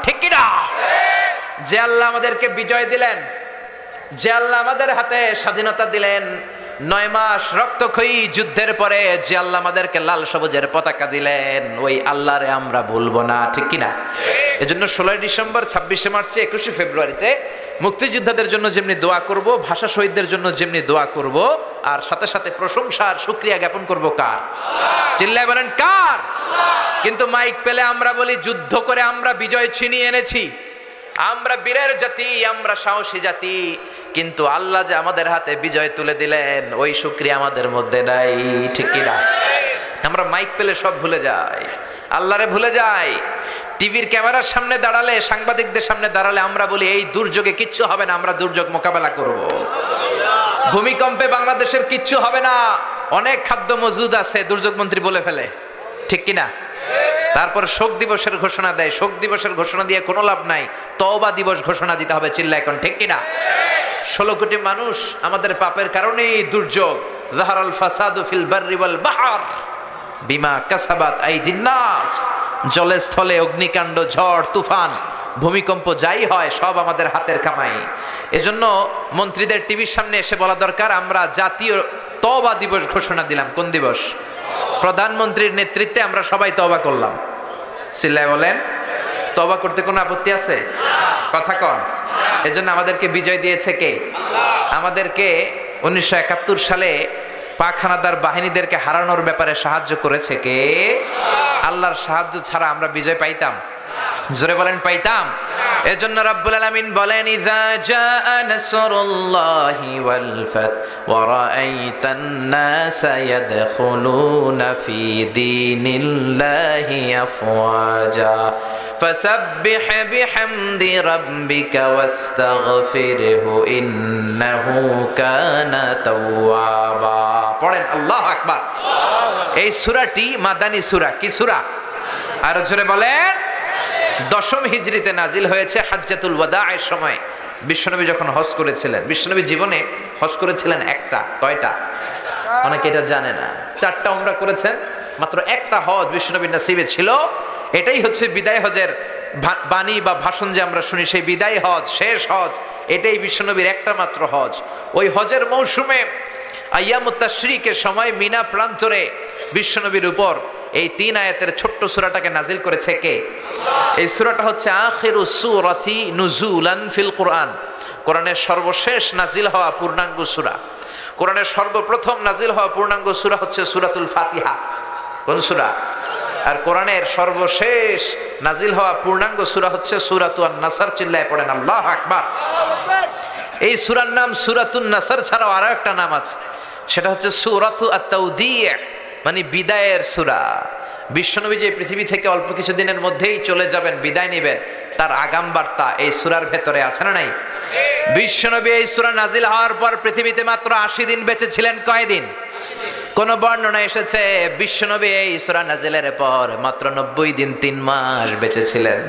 ঠিক কিনা? যে আল্লাহ আমাদেরকে বিজয় দিলেন, যে আল্লাহ আমাদের হাতে স্বাধীনতা দিলেন, 9 মাস রক্তক্ষয়ী যুদ্ধের পরে যে আল্লাহ আমাদেরকে লাল সবুজের পতাকা দিলেন, ওই আল্লাহরে আমরা ভুলবো না, ঠিক কিনা? এজন্য 16ই ডিসেম্বর, 26শে মার্চ, 21শে ফেব্রুয়ারিতে মুক্তিযোদ্ধাদের জন্য যেমনি দোয়া করব, ভাষা শহীদদের জন্য যেমনি দোয়া করব, আর সাথে সাথে প্রশংসা আর শুকরিয়া জ্ঞাপন করব কার? চিল্লায় বলেন কার? কিন্তু মাইক পেলে আমরা বলি যুদ্ধ করে আমরা বিজয় ছিনিয়ে এনেছি, আমরা বীরের জাতি, আমরা সাহসী জাতি। কিন্তু আল্লাহ যে আমাদের হাতে বিজয় তুলে দিলেন ওই শুকরিয়া আমাদের মধ্যে নাই, ঠিক কি না? আমরা মাইক পেলে সব ভুলে যাই, আল্লাহরে ভুলে যাই। টিভির ক্যামেরার সামনে দাঁড়ালে, সাংবাদিকদের সামনে দাঁড়ালে আমরা বলি এই দুর্যোগে কিচ্ছু হবে না, আমরা দুর্যোগ মোকাবেলা করব। ভূমিকম্পে বাংলাদেশের কিচ্ছু হবে না, অনেক খাদ্য মজুদ আছে, দুর্যোগ মন্ত্রী বলে ফেলে, ঠিক কি না? তারপর শোক দিবসের ঘোষণা দেয়, শোক দিবসের ঘোষণা দিয়ে কোনো লাভ নাই, তওবা দিবস ঘোষণা দিতে হবে, চিল্লা এখন, ঠিক কি না? 16 কোটি মানুষ আমাদের পাপের কারণেই দুর্যোগ। যাহারাল ফাসাদু ফিল বাররি ওয়াল বাহর বিমা কাসাবাত আইদিন নাস। জলে স্থলে অগ্নিকাণ্ড, ঝড় তুফান, ভূমিকম্প যাই হয় সব আমাদের হাতের কামাই। এজন্য মন্ত্রীদের টিভির সামনে এসে বলা দরকার, আমরা জাতীয় তওবা দিবস ঘোষণা দিলাম। কোন দিবস? প্রধানমন্ত্রীর নেতৃত্বে আমরা সবাই তওবা করলাম। চিল্লায় বলেন, তওবা করতে কোনো আপত্তি আছে? কথা কন। এজন্য আমাদেরকে বিজয় দিয়েছে কে? আমাদেরকে 1971 সালে পাক হানাদার বাহিনীদেরকে হারানোর ব্যাপারে সাহায্য করেছে কে? আল্লাহর সাহায্য ছাড়া আমরা বিজয় পাইতাম? জোরে বলেন, পাইতাম? এজন্য রাব্বুল আলামিন বলেন, ইযা জাআ নাসরুল্লাহি ওয়াল ফাত ওয়া রাআইতান নাসা ইয়াদখুলুনা ফি দীনিল্লাহি আফওয়াজা ফাসাব্বিহ বিহামদি রাব্বিকা ওয়াস্তাগফিরহু ইন্নাহু কানা তাওয়াবা। পড়েন আল্লাহু আকবার। এই সূরাটি মাদানী সূরা। কি সূরা? আর জোরে বলেন। 10ম হিজরিতে নাজিল হয়েছে হাজ্জাতুল ওয়াদা'ের সময়। বিশ্বনবী যখন হজ করেছিলেন, বিশ্বনবী জীবনে হজ করেছিলেন একটা। কয়টা? অনেকে এটা জানে না। 4টা উমরা করেছেন, মাত্র একটা হজ বিশ্বনবীর নসিবে ছিল। এটাই হচ্ছে বিদায় হজের বাণী বা ভাষণ যে আমরা শুনি, সেই বিদায় হজ, শেষ হজ, এটাই বিশ্বনবীর একটা মাত্র হজ। ওই হজের মৌসুমে আইয়ামুত তাশরিকের সময় মিনা প্রান্তরে বিশ্বনবীর উপর এই 3 আয়াতের ছোট্ট সূরাটাকে নাজিল করেছে কে? এই সূরাটা হচ্ছে আখিরু সূরাতি নুজুলান ফিল কুরআন। কোরআনের সর্বশেষ নাজিল হওয়া পূর্ণাঙ্গ সূরা। কোরআনের সর্বপ্রথম নাজিল হওয়া পূর্ণাঙ্গ সূরা হচ্ছে সূরাতুল ফাতিহা। কোন সূরা? আর কোরআনের সর্বশেষ নাজিল হওয়া পূর্ণাঙ্গ সূরা হচ্ছে সূরাতুন নাসর। চিল্লায় পড়েন আল্লাহু আকবার। এই সূরার নাম সূরাতুন নাসর ছাড়াও আরো একটা নাম আছে, সেটা হচ্ছে সূরাতু আত-তাওদিয়া, মানে বিদায়ের সূরা। বিশ্বনবী যে পৃথিবী থেকে অল্প কিছুদিনের মধ্যেই চলে যাবেন, বিদায় নেবেন, তার আগাম বার্তা এই সূরার ভেতরে আছে না নাই? বিশ্বনবী এই সূরা নাজিল হওয়ার পর পৃথিবীতে মাত্র 80 দিন বেঁচে ছিলেন। কয় দিন? কোন বর্ণনা এসেছে বিশ্বনবী এই সূরা নাজিলের পর মাত্র 90 দিন, 3 মাস বেঁচে ছিলেন।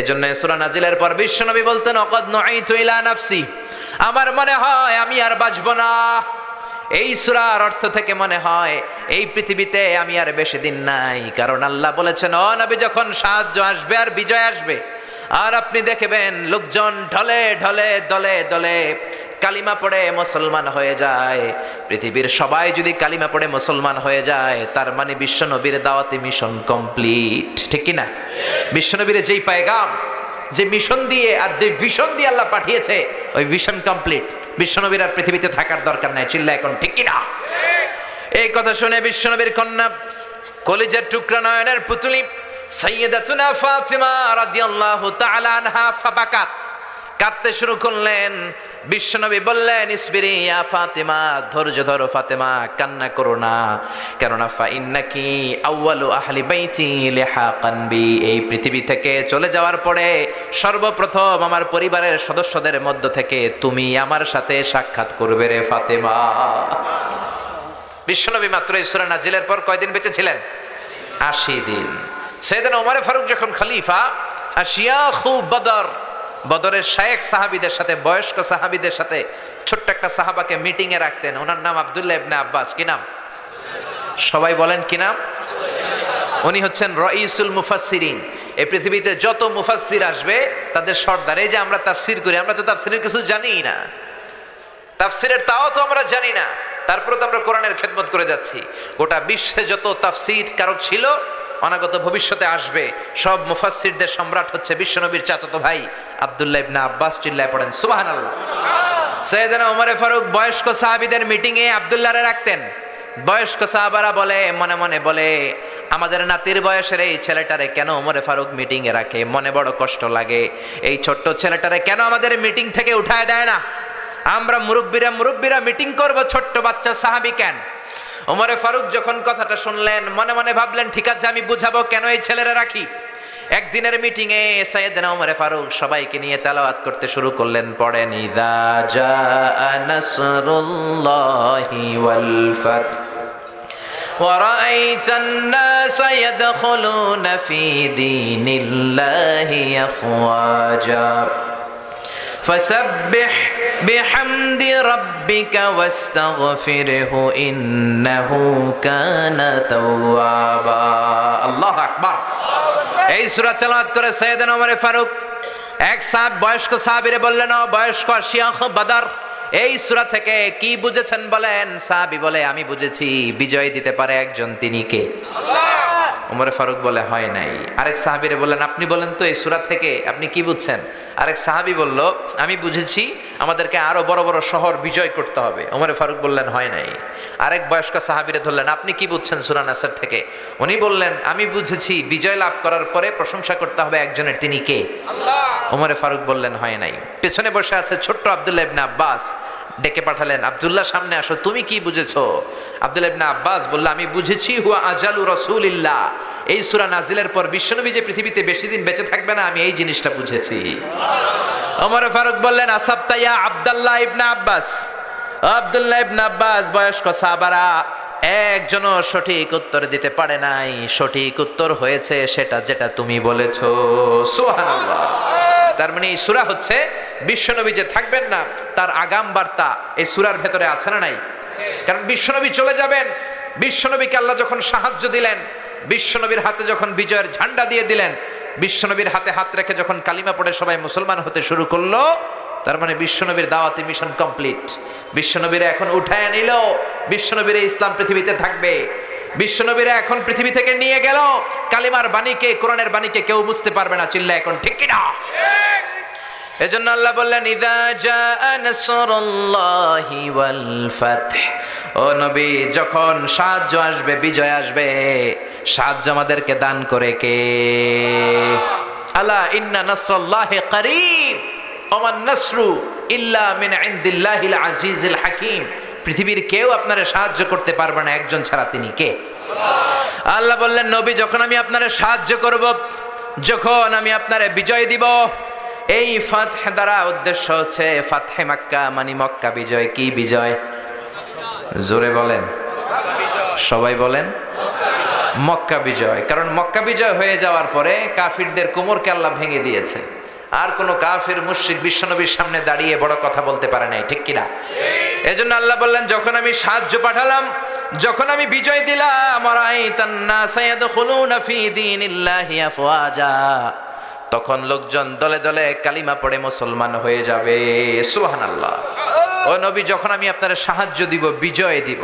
এজন্য এই সূরা নাজিলের পর বিশ্বনবী বলতেন, অকদ নুইতু ইলা নাফসি, আমার মনে হয় আমি আর বাঁচব না। এই সূরার অর্থ থেকে মনে হয় এই পৃথিবীতে আমি আর বেশি দিন নাই, কারণ আল্লাহ বলেছেন, ও নবী, যখন সাহায্য আসবে আর বিজয় আসবে, আর আপনি দেখবেন লোকজন ঢলে ঢলে দলে দলে কালিমা পড়ে মুসলমান হয়ে যায়। পৃথিবীর সবাই যদি কালিমা পড়ে মুসলমান হয়ে যায়, তার মানে বিশ্বনবীর দাওয়াতি মিশন কমপ্লিট, ঠিক কি না? বিশ্বনবীর যেই পায়গাম, যে মিশন দিয়ে আর যে ভিশন দিয়ে আল্লাহ পাঠিয়েছে, ওই ভিশন কমপ্লিট। বিশ্বনবীর আর পৃথিবীতে থাকার দরকার নাই। চিল্লা এখন, ঠিক কি না? এই কথা শুনে বিশ্বনবীর কন্যা, কলিজার টুকরা, নয়নের পুতুলি সাইয়্যিদাতুনা ফাতিমা রাদিয়াল্লাহু তাআলা আনহা ফাবাকাত, কাঁদতে শুরু করলেন। বিশ্বনবী বললেন, ইসবিরি ইয়া ফাতিমা, ধৈর্য ধরো ফাতেমা, কান্না করো না, কেননা ফা ইন্নাকি আউয়ালু আহলি বাইতি লিহাকান বি, এই পৃথিবী থেকে চলে যাওয়ার পরে সর্বপ্রথম আমার পরিবারের সদস্যদের মধ্য থেকে তুমি আমার সাথে সাক্ষাৎ করবে রে ফাতেমা। বিশ্বনবী মাত্র এই সূরা নাজিলের পর কয়দিন বেঁচে ছিলেন? 80 দিন। সাইয়েদনা ওমর ফারুক যখন খলিফা, আশিয়াখু বদর, বদরের শায়েখ সাহাবীদের সাথে, বয়স্ক সাহাবীদের সাথে ছোট্ট একটা সাহাবাকে মিটিং এ রাখতেন। ওনার নাম আব্দুল্লাহ ইবনে আব্বাস। কি নাম? সবাই বলেন কি নাম? উনি হচ্ছেন রাইসুল মুফাসসিরিন। এই পৃথিবীতে যত মুফাসসির আসবে তাদের সর্দার। এই যে আমরা তাফসীর করি, আমরা তো তাফসীরের কিছু জানিই না, তাফসীরের তাও তো আমরা জানি না, তারপরে তো আমরা কোরআনের খেদমত করে যাচ্ছি। গোটা বিশ্বে যত তাফসীর কারক ছিল, অনাগত ভবিষ্যতে আসবে, সব মুফাসসিরদের সম্রাট হচ্ছে বিশ্বনবীর চাচাতো ভাই আব্দুল্লাহ ইবনে আব্বাস। চিল্লায় পড়েন সুবহানাল্লাহ। সাইয়েদনা ওমর ফারুক বয়স্ক সাহাবীদের মিটিং এ আব্দুল্লাহরে রাখতেন। বয়স্ক সাহাবারা বলে, মনে মনে বলে, আমাদের নাতির বয়সের এই ছেলেটারে কেন ওমর ফারুক মিটিং এ রাখে? মনে বড় কষ্ট লাগে, এই ছোট্ট ছেলেটারে কেন আমাদের মিটিং থেকে উঠায় দেয় না? আমরা মুরব্বীরা মিটিং করব, ছোট্ট বাচ্চা সাহাবী কেন? ওমরে ফারুক যখন কথাটা শুনলেন মনে মনে ভাবলেন ঠিক আছে আমি বুঝাবো কেন এই ছেলেরা রাখি। একদিনের মিটিং এ সাইয়েদনা ওমরে ফারুক সবাইকে নিয়ে তেলাওয়াত করতে শুরু করলেন। পড়েন ইযা জাআ নাসরুল্লাহি ওয়াল ফাত وَرَأَيْتَ النَّاسَ يَدْخُلُونَ فِي دِينِ اللَّهِ أَفْوَاجًا فَسَبِّحْ بِحَمْدِ رَبِّكَ وَاسْتَغْفِرْهُ إِنَّهُ كَانَ تَوَّابًا আল্লাহু আকবার। এই সূরা তেলাওয়াত করে সাইয়েদনা ওমর ফারুক এক বয়স্ক সাহাবীরে বললেন, ও বয়স্ক শিয়াখ বাদার, এই সূরা থেকে কি বুঝেছেন বলেন? সাহাবী বলে, আমি বুঝেছি বিজয় দিতে পারে একজন, তিনি কে? আল্লাহ। ওমর ফারুক বলে, হয় নাই। আরেক সাহাবীরে বললেন, আপনি বলেন তো এই সূরা থেকে আপনি কি বুঝছেন? আরেক সাহাবী বলল, আমি বুঝেছি আমাদেরকে আরো বড় বড় শহর বিজয় করতে হবে। ওমর ফারুক বললেন, হয় নাই। আরেক বয়স্ক সাহাবীরে ধরলেন, আপনি কি বুঝছেন সূরা নাসর থেকে? উনি বললেন, আমি বুঝেছি বিজয় লাভ করার পরে প্রশংসা করতে হবে একজনের, তিনি কে? আল্লাহ। ওমর ফারুক বললেন, হয় নাই। পেছনে বসে আছে ছোট্ট আব্দুল্লাহ ইবনে আব্বাস, ডেকে পাঠালেন, আব্দুল্লাহ সামনে আসো, তুমি কি বুঝেছো? আব্দুল্লাহ ইবনে আব্বাস বলল, আমি বুঝেছি হুয়া আজালু রাসূলিল্লাহ, এই সূরা নাজিলের পর বিশ্বনবী যে পৃথিবীতে বেশি দিন বেঁচে থাকবে না, আমি এই জিনিসটা বুঝেছি। ওমর ফারুক বললেন, আসাবতা ইয়া আব্দুল্লাহ ইবনে আব্বাস। আব্দুল্লাহ ইবনে আব্বাস বয়স্ক সাহাবারা একজনও সঠিক উত্তর দিতে পারে নাই। সঠিক উত্তর হয়েছে সেটা যেটা তুমি বলেছো। সুবহানাল্লাহ। তার মানে এই সূরা হচ্ছে বিশ্বনবী যে থাকবেন না তার আগাম বার্তা এই সূরার ভেতরে আছে না নাই? কারণ বিশ্বনবী চলে যাবেন, বিশ্বনবীকে আল্লাহ যখন সাহায্য দিলেন, বিশ্বনবীর হাতে যখন বিজয়ের ঝান্ডা দিয়ে দিলেন, বিশ্বনবীর হাতে হাত রেখে যখন কালিমা পড়ে সবাই মুসলমান হতে শুরু করলো, তার মানে বিশ্বনবীর দাওয়াতি মিশন কমপ্লিট। বিশ্বনবীরা এখন উঠায় নিল, বিশ্বনবীর ইসলাম পৃথিবীতে থাকবে। বিশ্বনবীরা এখন পৃথিবী থেকে নিয়ে গেল, কালিমার বাণীকে, কোরআনের বাণীকে কেউ বুঝতে পারবে না। চিল্লা এখন ঠিক কিনা? এজন্য আল্লাহ বললেন, ইযা জাআ নাসরুল্লাহি ওয়াল ফাতহ, ও নবী যখন সাহায্য আসবে, বিজয় আসবে, সাহায্য আমাদেরকে দান করে কে? আলা ইন্না নাসরাল্লাহি করিব ওমান নাসরু ইল্লা মিন ইনদিল্লাহিল আজিজিল হাকিম। পৃথিবীর কেউ আপনারে সাহায্য করতে পারবে না একজন ছাড়া, তিনি কে? আল্লাহ বললেন, নবী যখন আমি আপনারে সাহায্য করব, যখন আমি আপনারে বিজয় দিব, এই ফাতহ দ্বারা উদ্দেশ্য হচ্ছে ফাতহে মক্কা, মানে মক্কা বিজয়। কি বিজয়? জোরে বলেন, সবাই বলেন, মক্কা বিজয়। কারণ মক্কা বিজয় হয়ে যাওয়ার পরে কাফিরদের কোমরকে আল্লাহ ভেঙে দিয়েছে। আর কোন কাফির মুশরিক বিশ্বনবীর সামনে দাঁড়িয়ে বড় কথা বলতে পারে নাই, ঠিক কিনা? এজন্য আল্লাহ বললেন, যখন আমি সাহায্য পাঠালাম, যখন আমি বিজয় দিলাম, রাআইতান নাসা ইয়াদখুলুনা ফি দীনিল্লাহি আফওয়াজা, তখন লোকজন দলে দলে কালিমা পড়ে মুসলমান হয়ে যাবে। সুবহানাল্লাহ। ও নবী যখন আমি আপনার সাহায্য দিব, বিজয় দিব,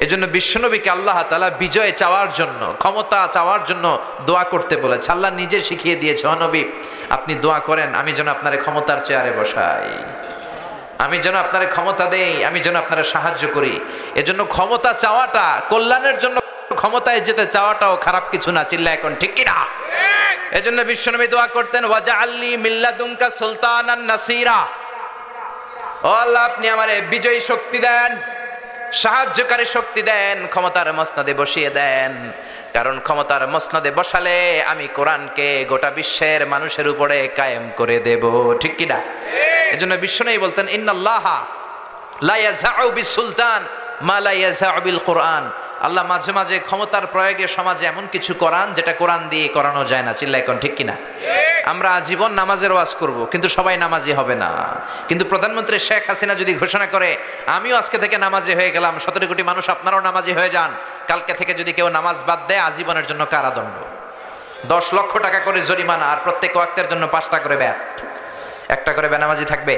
এজন্য বিশ্বনবীকে আল্লাহ তাআলা বিজয় চাওয়ার জন্য, ক্ষমতা চাওয়ার জন্য দোয়া করতে বলেছে। আল্লাহ নিজে শিখিয়ে দিয়েছে, ও নবী আপনি দোয়া করেন আমি যেন আপনার ক্ষমতার চেয়ারে বসাই, আমি যেন আপনার ক্ষমতা দেই, আমি যেন আপনার সাহায্য করি। এজন্য ক্ষমতা চাওয়াটা কল্যাণের জন্য, ক্ষমতায় যেতে চাওয়াটাও খারাপ কিছু না। চিল্লা এখন ঠিক কিনা? এজন্য বিশ্বনবী দোয়া করতেন, ওয়াজআলনি মিল্লাদুনকা সুলতানান নাসিরা, ও আল্লাহ আপনি আমারে বিজয়ী শক্তি দেন, সাহায্যকারী শক্তি দেন, ক্ষমতার মসনদে বসিয়ে দেন। কারণ ক্ষমতার মসনদে বসালে আমি কোরআনকে গোটা বিশ্বের মানুষের উপরে কায়েম করে দেব, ঠিক কিনা? এজন্য বিশ্বনবী বলতেন, ইন্নাল্লাহা লা ইয়াযআউ বিসুলতান মা লা ইয়াযআউ বিল কোরআন। আল্লাহ মাঝে মাঝে ক্ষমতার প্রয়োগে সমাজে এমন কিছু করান যেটা কোরআন দিয়ে করানো যায় না। চিল্লা এখন ঠিক কিনা? আমরা আজীবন নামাজের ওয়াজ করব, কিন্তু সবাই নামাজি হবে না। কিন্তু প্রধানমন্ত্রী শেখ হাসিনা যদি ঘোষণা করে, আমিও আজকে থেকে নামাজি হয়ে গেলাম, 17 কোটি মানুষ আপনারাও নামাজি হয়ে যান, কালকে থেকে যদি কেউ নামাজ বাদ দেয় আজীবনের জন্য কারাদণ্ড, 10 লক্ষ টাকা করে জরিমানা, আর প্রত্যেক ওয়াক্তের জন্য 5টা করে ব্যাত। একটা করে বেনামাজি থাকবে?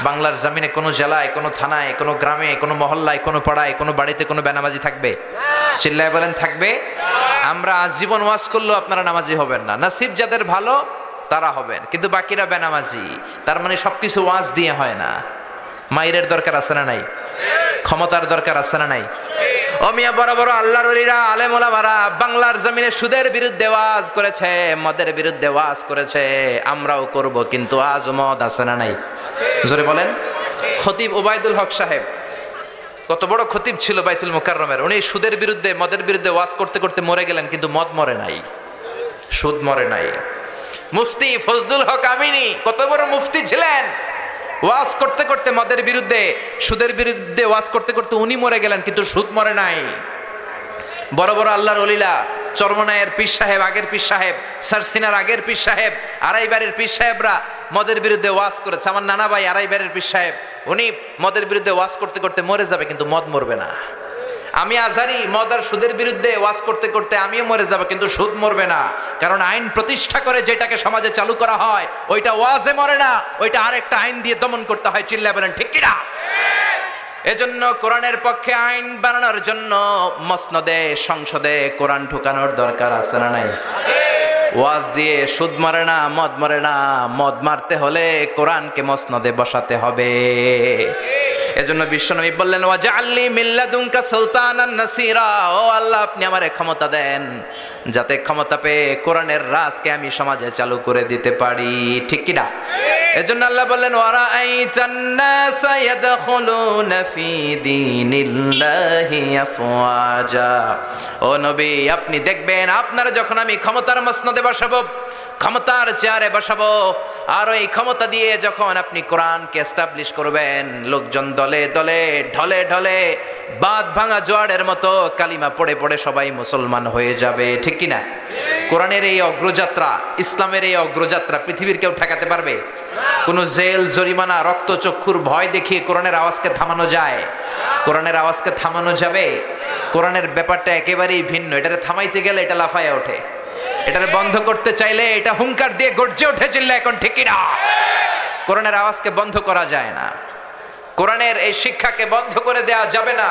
বাংলার জমিনে কোনো জেলায়, কোনো থানায়, কোনো গ্রামে, কোনো মহল্লায়, কোনো পাড়ায়, কোনো বাড়িতে কোনো বেনামাজি থাকবে? চিল্লায় বলেন, থাকবে? আমরা আজীবন ওয়াজ করলেও আপনারা নামাজি হবেন না। নসিব যাদের ভালো তারা হবেন, কিন্তু বাকিরা বেনামাজি। তার মানে সবকিছু ওয়াজ দিয়ে হয় না। মাইরের দরকার আছে না নাই? ক্ষমতার দরকার আছে না নাই? ও মিয়া, বড় বড় আল্লাহর ওলিরা, আলেম ওলামারা বাংলার জমিনে সুদের বিরুদ্ধে ওয়াজ করেছে, মদের বিরুদ্ধে ওয়াজ করেছে, আমরাও করব, কিন্তু আজ মদ আছে না নাই? জোরে বলেন। খতিব ওবায়দুল হক সাহেব কত বড় খতিব ছিল বাইতুল মুকাররমের, উনি সুদের বিরুদ্ধে মদের বিরুদ্ধে ওয়াজ করতে করতে মরে গেলেন, কিন্তু মদ মরে নাই, সুদ মরে নাই। মুফতি ফজলুল হক আমিনী কত বড় মুফতি ছিলেন, ওয়াজ করতে করতে মদের বিরুদ্ধে সুদের বিরুদ্ধে ওয়াজ করতে করতে উনি মরে গেলেন, কিন্তু সুদ মরে নাই। বড় বড় আল্লাহর ওলিরা, চরমনায়ের পীর সাহেব, আগের পীর সাহেব, সারসিনার আগের পীর সাহেব, আড়াইবাড়ির পীর সাহেবরা মদের বিরুদ্ধে ওয়াজ করেছে। আমার নানা ভাই আড়াইবাড়ির পীর সাহেব, উনি মদের বিরুদ্ধে ওয়াজ করতে করতে মরে যাবে, কিন্তু মদ মরবে না। আমি আজহারি মদ আর সুদের বিরুদ্ধে ওয়াজ করতে করতে আমিও মরে যাব, কিন্তু সুদ মরবে না। কারণ আইন প্রতিষ্ঠা করে যেটাকে সমাজে চালু করা হয় ওইটা ওয়াজে মরে না, ওইটা আরেকটা আইন দিয়ে দমন করতে হয়। চিল্লায় বলেন ঠিক কিনা? এজন্য কোরআনের পক্ষে আইন বানানোর জন্য মসনদে সংসদে কোরআন ঢুকানোর দরকার আছে না নাই? ওয়াজ দিয়ে সুদ মরে না, মদ মরে না। মদ মারতে হলে কোরআনকে মসনদে বসাতে হবে। এজন্য বিশ্বনবী বললেন, ওয়াজআলনি মিন লাদুনকা সুলতানান নাসিরা, ও আল্লাহ আপনি আমারে ক্ষমতা দেন যাতে ক্ষমতা পেয়ে কোরআনের রাজকে আমি সমাজে চালু করে দিতে পারি। ঠিক কি না? এজন্য আল্লাহ বললেন, ওয়ারাআইতান নাসা ইয়াদখুলুনা ফি দীনিল্লাহি আফওয়াজা, ও নবী আপনি দেখবেন আপনারা যখন আমি ক্ষমতার মসনদে বসাবো, ক্ষমতার চেয়ারে বসাবো, আর ওই ক্ষমতা দিয়ে যখন আপনি কোরআনকে এস্টাবলিশ করবেন, লোকজন দলে দলে ঢলে ঢলে বাঁধ ভাঙা জোয়ারের মতো কালিমা পড়ে পড়ে সবাই মুসলমান হয়ে যাবে। ঠিক কিনা? কোরআনের এই অগ্রযাত্রা, ইসলামের এই অগ্রযাত্রা পৃথিবীর কেউ ঠেকাতে পারবে? কোনো জেল জরিমানা রক্তচক্ষুর ভয় দেখিয়ে কোরআনের আওয়াজকে থামানো যায়? কোরআনের আওয়াজকে থামানো যাবে? কোরআনের ব্যাপারটা একেবারেই ভিন্ন। এটারে থামাইতে গেলে এটা লাফায়া ওঠে, এটারে বন্ধ করতে চাইলে এটা হুঙ্কার দিয়ে গর্জে উঠে। চিল্লা এখন ঠিক কিনা? কোরআনের আওয়াজকে বন্ধ করা যায় না, কোরআনের এই শিক্ষাকে বন্ধ করে দেওয়া যাবে না।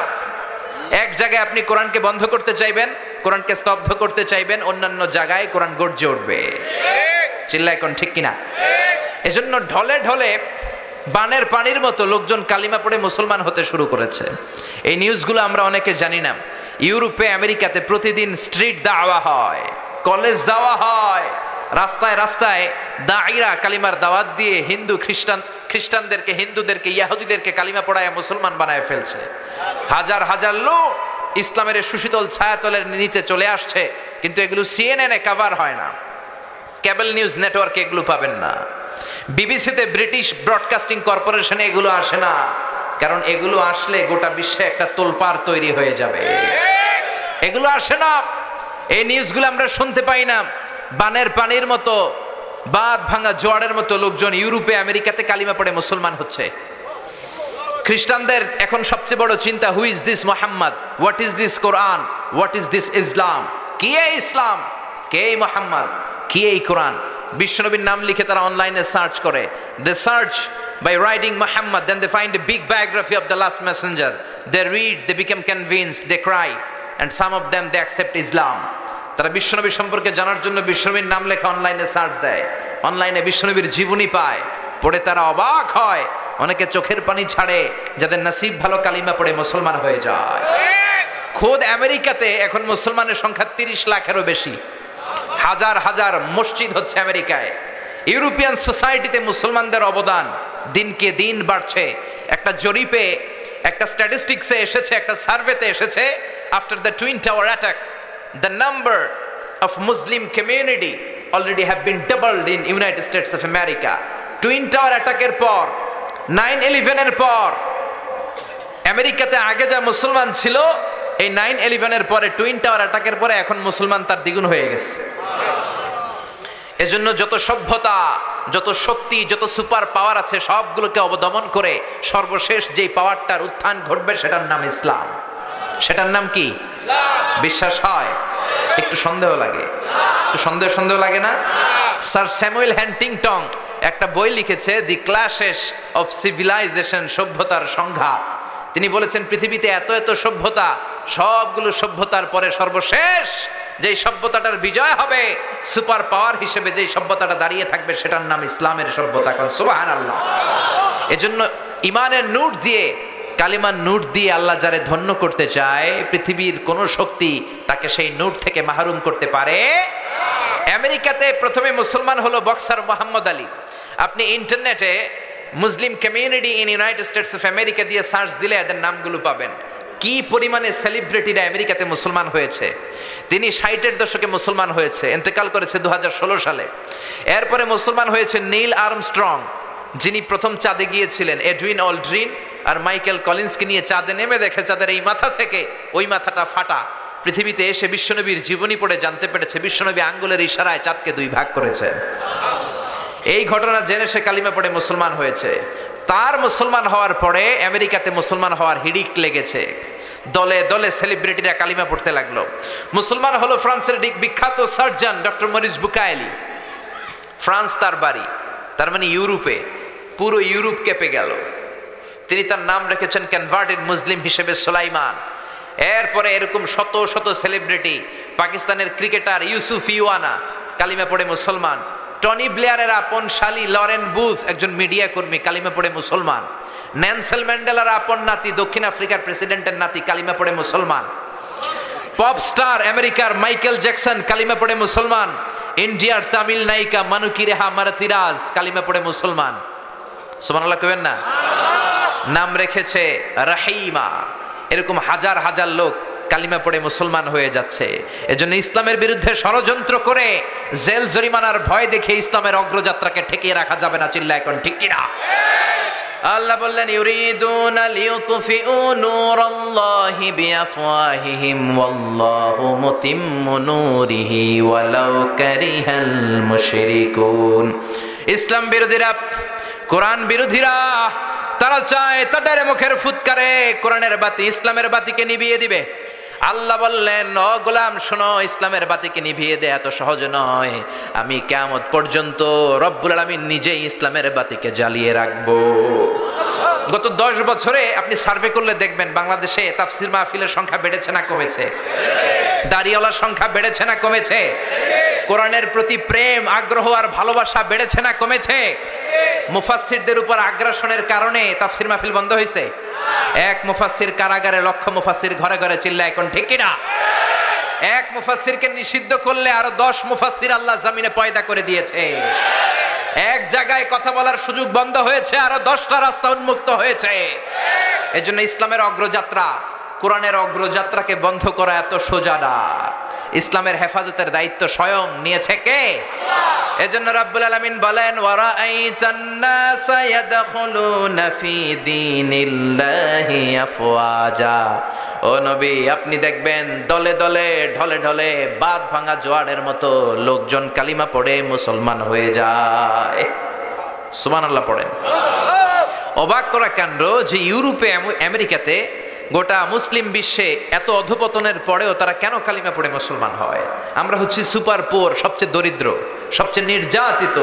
এক জায়গায় আপনি কোরআনকে বন্ধ করতে চাইবেন, কোরআনকে স্তব্ধ করতে চাইবেন, অন্যান্য জায়গায় কোরআন গর্জে উঠবে। চিল্লা এখন ঠিক কিনা? এজন্য ঢলে ঢলে বানের পানির মতো লোকজন কালিমা পড়ে মুসলমান হতে শুরু করেছে। এই নিউজগুলো আমরা অনেকে জানি না। ইউরোপে আমেরিকাতে প্রতিদিন স্ট্রিট দাওয়া হয়, কলেজ দাওয়া হয়, রাস্তায় রাস্তায় দায়ীরা কালিমার দাওয়াত দিয়ে খ্রিস্টানদেরকে, হিন্দুদেরকে, ইয়াহুদীদেরকে কালিমা পড়ায় মুসলমান বানায় ফেলছে। হাজার হাজার লোক ইসলামের সুশীতল ছায়াতলের নিচে চলে আসছে, কিন্তু এগুলো সিএনএনে কভার হয় না, কেবল নিউজ নেটওয়ার্কে এগুলো পাবেন না, বিবিসিতে, ব্রিটিশ ব্রডকাস্টিং কর্পোরেশনে এগুলো আসে না। কারণ এগুলো আসলে গোটা বিশ্বে একটা তোলপাড় তৈরি হয়ে যাবে। এগুলো আসে না, এই নিউজগুলো আমরা শুনতে পাই না। বানের পানির মতো, বাঁধ ভাঙা জোয়ারের মতো লোকজন ইউরোপে আমেরিকাতে কালিমা পড়ে মুসলমান হচ্ছে। খ্রিস্টানদের এখন সবচেয়ে বড় চিন্তা, who is this Muhammad, what is this Quran, what is this Islam, কি এই ইসলাম, কে এই মোহাম্মদ, কি এই কোরআন। বিশ্বনবীর নাম লিখে তারা অনলাইনে সার্চ করে, দে search by writing Muhammad, then they find a big biography of the last messenger, they read, they become convinced, they cry, and some of them they accept Islam. তারা বিশ্বনবী সম্পর্কে জানার জন্য বিশ্বনবীর নাম লেখা অনলাইনে সার্চ দেয়, অনলাইনে বিশ্বনবীর জীবনী পায়, পড়ে তারা অবাক হয়। অনেকে চোখের পানি ছাড়ে যাদের নসিব ভালো কালিমা পড়ে মুসলমান হয়ে যায়। খোদ আমেরিকাতে এখন মুসলমানের সংখ্যা 30 লাখেরও বেশি, হাজার হাজার মসজিদ হচ্ছে আমেরিকায়। ইউরোপিয়ান সোসাইটিতে মুসলমানদের অবদান দিনকে দিন বাড়ছে। একটা জরিপে, একটা স্ট্যাটিস্টিক্সে এসেছে, একটা সার্ভেতে এসেছে, after the twin tower attack the number of Muslim community already have been doubled in United States of America. Twin Tower attack এর পর, 9/11 এর পর, আমেরিকাতে আগে যা মুসলমান ছিল, এই 9/11 এর পরে, টুইন টাওয়ার অ্যাটাকের পরে এখন মুসলমান তার দ্বিগুণ হয়ে গেছে। এজন্য যত সভ্যতা, যত শক্তি, যত সুপার পাওয়ার আছে সবগুলোকে অবদমন করে সর্বশেষ যেই পাওয়ারটার উত্থান ঘটবে সেটার নাম ইসলাম। সেটার নাম কি? বিশ্বাস হয়? একটু সন্দেহ লাগে, একটু সন্দেহ লাগে না? স্যার স্যামুয়েল হ্যান্টিংটন একটা বই লিখেছে, দি ক্ল্যাশেস অফ সিভিলাইজেশন, সভ্যতার সংঘাত। তিনি বলেছেন পৃথিবীতে এত এত সভ্যতা, সবগুলো সভ্যতার পরে সর্বশেষ যেই সভ্যতাটার বিজয় হবে, সুপার পাওয়ার হিসেবে যেই সভ্যতাটা দাঁড়িয়ে থাকবে সেটার নাম ইসলামের সভ্যতা। সুবহানাল্লাহ। এজন্য ইমানের নূর দিয়ে, কালিমার নূর দিয়ে আল্লাহ যারে ধন্য করতে চায়, পৃথিবীর কোন শক্তি তাকে সেই নূর থেকে মাহরুম করতে পারে। আমেরিকাতে প্রথমে মুসলমান হলো বক্সার মোহাম্মদ আলী। আপনি ইন্টারনেটে Muslim community in United states of America দিয়ে সার্চ দিলে এদের নামগুলো পাবেন। কি পরিমাণে সেলিব্রিটিরা আমেরিকাতে মুসলমান হয়েছে। তিনি 60-এর দশকে মুসলমান হয়েছে, ইন্তেকাল করেছে 2016 সালে। এরপরে মুসলমান হয়েছে নীল আর্মস্ট্রং, যিনি প্রথম চাঁদে গিয়েছিলেন। এডউইন অলড্রিন আর মাইকেল কলিন্সকে নিয়ে চাঁদে নেমে দেখে চাঁদের এই মাথা থেকে ওই মাথাটা ফাটা। পৃথিবীতে এসে বিশ্বনবীর জীবনী পড়ে জানতে পেরেছে বিশ্বনবী আঙ্গুলের ইশারায় চাঁদকে 2 ভাগ করেছেন। এই ঘটনা জেনে সে কালিমা পড়ে মুসলমান হয়েছে। তার মুসলমান হওয়ার পরে আমেরিকাতে মুসলমান হওয়ার হিড়িক লেগেছে। দলে দলে সেলিব্রিটিরা কালিমা পড়তে লাগলো। মুসলমান হলো ফ্রান্সের বিখ্যাত সার্জন ডক্টর মরিস বুকায়েলি। ফ্রান্স তার বাড়ি, তার মানে ইউরোপে, পুরো ইউরোপ কেঁপে গেল। তিনি তার নাম রেখেছেন কনভার্টেড মুসলিম হিসেবে সুলাইমান। এরপরে এরকম শত শত সেলিব্রিটি, পাকিস্তানের ক্রিকেটার ইউসুফ ইওয়ানা কালিমা পড়ে মুসলমান। টনি ব্লেয়ারের আপন শালী লরেন বুথ একজন মিডিয়া কর্মী, কালিমা পড়ে মুসলমান। নেলসন ম্যান্ডেলার আপন নাতি, দক্ষিণ আফ্রিকার প্রেসিডেন্টের নাতি, কালিমা পড়ে মুসলমান। পপ স্টার আমেরিকার মাইকেল জ্যাকসন কালিমা পড়ে মুসলমান। ইন্ডিয়ার তামিল নায়িকা মানুকি রেহা মারাতিরাজ কালিমা পড়ে মুসলমান। সুবহানাল্লাহ কইবেন না? নাম রেখেছে রাহিমা। এরকম হাজার হাজার লোক কালিমা পড়ে মুসলমান হয়ে যাচ্ছে। এজন্য ইসলামের বিরুদ্ধে ষড়যন্ত্র করে জেল জরিমানার ভয় দেখে ইসলামের অগ্রযাত্রাকে ঠেকিয়ে রাখা যাবে না। চিল্লায় এখন ঠিক কিনা? আল্লাহ বললেন ইউরিদুনা লিইউতফিউ নূরাল্লাহি বিআফওয়াহিহিম ওয়াল্লাহু মুতিম্মু নূরিহি ওয়ালাউ কারিহাল মুশরিকুন। ইসলাম বিরোধীরা, কোরআন বিরোধীরা, তারা চায় তাদের মুখের ফুৎকারে কোরআনের বাতি, ইসলামের বাতিকে নিভিয়ে দিবে। আল্লাহ বললেন, ও গোলাম শোনো, ইসলামের বাতিকে নিভিয়ে দেয়া এত সহজ নয়। আমি কিয়ামত পর্যন্ত রব্বুল আলামিন নিজেই ইসলামের বাতিকে জ্বালিয়ে রাখবো। গত 10 বছরে আপনি সার্ভে করলে দেখবেন বাংলাদেশে তাফসির মাহফিলের সংখ্যা বেড়েছে না কমেছে? দাড়িওয়ালার সংখ্যা বেড়েছে না কমেছে? কোরআনের প্রতি প্রেম, আগ্রহ আর ভালোবাসা বেড়েছে না কমেছে? মুফাসসিরদের উপর আগ্রাসনের কারণে তাফসির মাহফিল বন্ধ হয়েছে? এক মুফাসসির কারাগারে, লক্ষ মুফাসসির ঘরে ঘরে। চিল্লায় এখন ঠিক কিনা? এক মুফাসসিরকে নিষিদ্ধ করলে আরো 10 মুফাসসির আল্লাহ জমিনে পয়দা করে দিয়েছে। এক জায়গায় কথা বলার সুযোগ বন্ধ হয়েছে, আরো 10টা রাস্তা উন্মুক্ত হয়েছে। এজন্য ইসলামের অগ্রযাত্রা, কোরআনের অগ্রযাত্রাকে বন্ধ করা এত সোজা না। ইসলামের হেফাজতের দায়িত্ব স্বয়ং নিয়েছে কে? এজন্য রাব্বুল আলামিন বলেন, ওয়ারাআইতান নাসা ইয়াদখুলুনা ফি দীনিল্লাহি আফওয়াজা। ও নবী, আপনি দেখবেন দলে দলে, ঢলে ঢলে, বাঁধ ভাঙা জোয়ারের মতো লোকজন কালিমা পড়ে মুসলমান হয়ে যায়। সুবহানাল্লাহ পড়েন। অবাক করা কাণ্ড যে ইউরোপে, আমেরিকাতে, গোটা মুসলিম বিশ্বে এত অধপতনের পরেও তারা কেন কালিমা পড়ে মুসলমান হয়? আমরা হচ্ছি সুপার পোর, সবচেয়ে দরিদ্র, সবচেয়ে নির্যাতিত,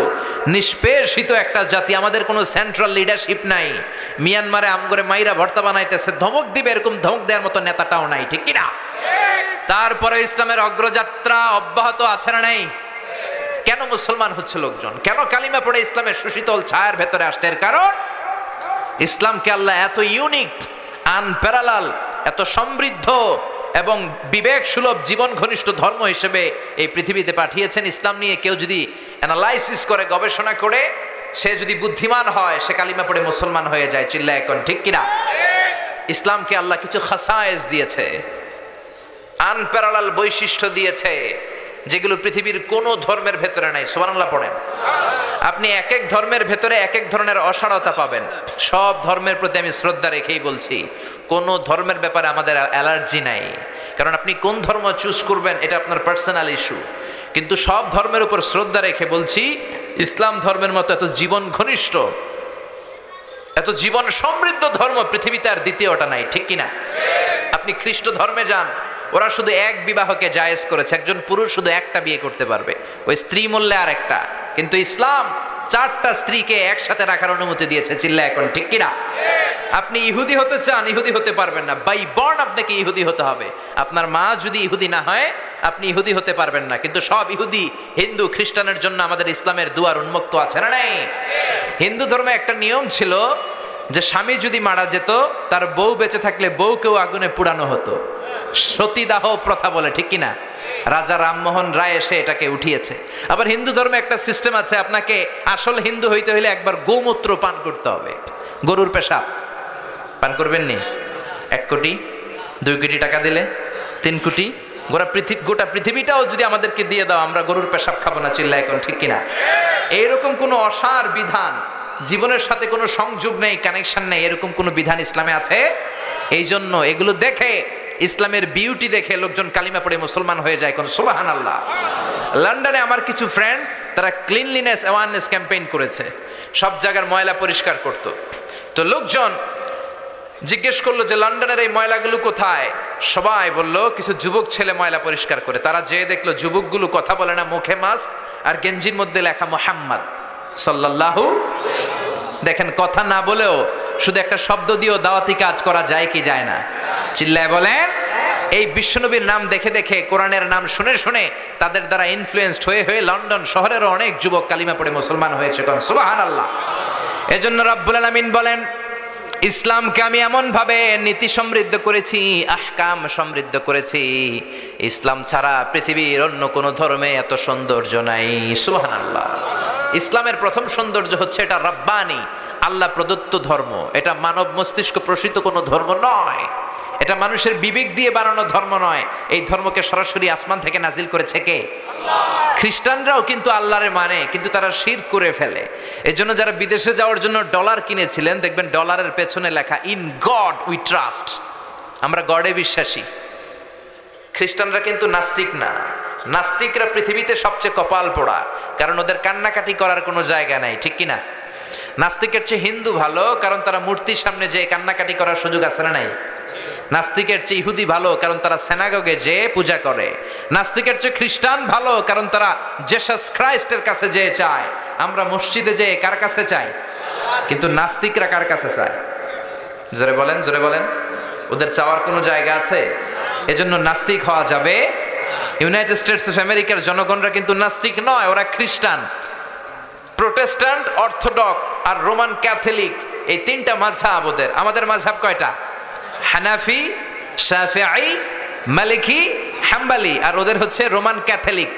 নিষ্পেষিত একটা জাতি। আমাদের কোনো সেন্ট্রাল লিডারশিপ নাই। মিয়ানমারে আমগরে মাইরা ভর্তা বানাইতেছে, ধমক দিবে এরকম ধমক দেওয়ার মতো নেতাটাও নাই। ঠিক কিনা? তারপরে ইসলামের অগ্রযাত্রা অব্যাহত আছে না নাই? কেন মুসলমান হচ্ছে লোকজন? কেন কালিমা পড়ে ইসলামের সুশীতল ছায়ার ভেতরে আসছে? এর কারণ ইসলামকে আল্লাহ এত ইউনিক, আনপ্যারালাল, এত সমৃদ্ধ এবং বিবেক সুলভ, জীবন ঘনিষ্ঠ ধর্ম হিসেবে এই পৃথিবীতে পাঠিয়েছেন। ইসলাম নিয়ে কেউ যদি অ্যানালাইসিস করে, গবেষণা করে, সে যদি বুদ্ধিমান হয়, সে কালিমা পড়ে মুসলমান হয়ে যায়। চিল্লায় এখন ঠিক কিনা? ইসলামকে আল্লাহ কিছু খাসায়েস দিয়েছে, আনপ্যারালাল বৈশিষ্ট্য দিয়েছে, যেগুলো পৃথিবীর কোনো ধর্মের ভেতরে নাই। সুবহানাল্লাহ পড়েন। আপনি এক এক ধর্মের ভেতরে এক এক ধরনের অসারতা পাবেন। সব ধর্মের প্রতি আমি শ্রদ্ধা রেখেই বলছি, কোন ধর্মের ব্যাপারে আমাদের অ্যালার্জি নাই। কারণ আপনি কোন ধর্ম চুজ করবেন এটা আপনার পার্সোনাল ইস্যু। কিন্তু সব ধর্মের উপর শ্রদ্ধা রেখে বলছি, ইসলাম ধর্মের মতো এত জীবন ঘনিষ্ঠ, এত জীবন সমৃদ্ধ ধর্ম পৃথিবীতে আর দ্বিতীয়টা নাই। ঠিক কিনা? আপনি খ্রিস্ট ধর্মে যান, ওরা শুধু এক বিবাহকে জায়েজ করেছে, একজন পুরুষ শুধু একটা বিয়ে করতে পারবে, ওই স্ত্রী মূল্যে আর একটা। কিন্তু ইসলাম 4টা স্ত্রীকে একসাথে রাখার অনুমতি দিয়েছে। চিল্লা এখন ঠিক কিনা? আপনি ইহুদি হতে চান, ইহুদি হতে পারবেন না। বাই বর্ন আপনাকে ইহুদি হতে হবে। আপনার মা যদি ইহুদি না হয়, আপনি ইহুদি হতে পারবেন না। কিন্তু সব ইহুদি, হিন্দু, খ্রিস্টানের জন্য আমাদের ইসলামের দুয়ার উন্মুক্ত আছে না নাই? হিন্দু ধর্মে একটা নিয়ম ছিল যে স্বামী যদি মারা যেত, তার বউ বেঁচে থাকলে বউকেও আগুনে পুড়ানো হতো। সতীদাহ প্রথা বলে। ঠিক কিনা? রাজা রামমোহন রায় এসে এটাকে উঠিয়েছে। আবার হিন্দু ধর্মে একটা সিস্টেম আছে, আপনাকে আসল হিন্দু হইতে হইলে একবার গোমূত্র পান করতে হবে। গরুর পেশাব পান করবেন নি? 1 কোটি 2 কোটি টাকা দিলে 3 কোটি, গোটা পৃথিবীটাও যদি আমাদেরকে দিয়ে দাও, আমরা গরুর পেশাব খাবো না। চিল্লা এখন ঠিক কিনা? এইরকম কোনো অসার বিধান, জীবনের সাথে কোনো সংযোগ নেই, কানেকশন নেই, এরকম কোনো বিধান ইসলামে আছে? এই জন্য এগুলো দেখে, ইসলামের বিউটি দেখে লোকজন কালিমা পড়ে মুসলমান হয়ে যায়। কোন সুবহানাল্লাহ। লন্ডনে আমার কিছু ফ্রেন্ড, তারা ক্লিনলিনেস অ্যাওয়ারনেস ক্যাম্পেইন করেছে, সব জায়গার ময়লা পরিষ্কার করত। তো লোকজন জিজ্ঞেস করলো যে লন্ডনের এই ময়লাগুলো কোথায়? সবাই বলল কিছু যুবক ছেলে ময়লা পরিষ্কার করে। তারা যেয়ে দেখলো যুবকগুলো কথা বলে না, মুখে মাস্ক আর গেঞ্জির মধ্যে লেখা মুহাম্মদ সাল্লাল্লাহু। দেখেন, কথা না বলেও শুধু একটা শব্দ দিয়েও দাওয়াতি কাজ করা যায় কি যায় না? চিল্লায় বলেন। এই বিশ্বনবীর নাম দেখে দেখে, কোরআনের নাম শুনে শুনে তাদের দ্বারা ইনফ্লুয়েন্সড হয়ে হয়ে লন্ডন শহরেরও অনেক যুবক কালিমা পড়ে মুসলমান হয়েছে। কোন সুবহানাল্লাহ। এজন্য রব্বুল আলামিন বলেন, ইসলামকে আমি এমন ভাবে নীতি সমৃদ্ধ করেছি, আহকাম সমৃদ্ধ করেছি, ইসলাম ছাড়া পৃথিবীর অন্য কোনো ধর্মে এত সৌন্দর্য নাই। সুবহানাল্লাহ। ইসলামের প্রথম সৌন্দর্য হচ্ছে এটা রব্বানি, আল্লাহ প্রদত্ত ধর্ম। এটা মানব মস্তিষ্ক প্রসূত কোনো ধর্ম নয়, এটা মানুষের বিবেক দিয়ে বানানো ধর্ম নয়। এই ধর্মকে সরাসরি আসমান থেকে নাজিল করেছে কে? খ্রিস্টানরাও কিন্তু আল্লাহরে মানে, কিন্তু তারা শিরক করে ফেলে। এজন্য যারা বিদেশে যাওয়ার জন্য ডলার কিনেছিলেন, দেখবেন ডলারের পেছনে লেখা ইন গড উই ট্রাস্ট, আমরা গডে বিশ্বাসী। খ্রিস্টানরা কিন্তু নাস্তিক না। নাস্তিকরা পৃথিবীতে সবচেয়ে কপাল পোড়া, কারণ ওদের কান্নাকাটি করার কোনো জায়গা নাই, ঠিক কিনা? নাস্তিকের চেয়ে হিন্দু ভালো, কারণ তারা মূর্তির সামনে যে কান্নাকাটি করার সুযোগ আছে না নাই? নাস্তিকের চেয়ে ইহুদি ভালো, কারণ তারা সিনাগগে যে পূজা করে। নাস্তিকের চেয়ে খ্রিস্টান ভালো, কারণ তারা জেসাস খ্রাইস্টের কাছে যেয়ে চায়। আমরা মসজিদে যেয়ে কার কাছে চাই? কিন্তু নাস্তিকরা কার কাছে চায়? জোরে বলেন, জোরে বলেন। ওদের চাওয়ার কোনো জায়গা আছে? এজন্য নাস্তিক হওয়া যাবে। ইউনাইটেড স্টেটস অফ আমেরিকার জনগণরা কিন্তু নাস্তিক নয়, ওরা খ্রিস্টান। প্রোটেস্ট্যান্ট, অর্থোডক্স আর রোমান ক্যাথলিক, এই 3টা মাযহাব ওদের। আমাদের মাযহাব কয়টা? হানাফি, শাফিঈ, মালিকি, হাম্বলি। আর ওদের হচ্ছে রোমান ক্যাথলিক,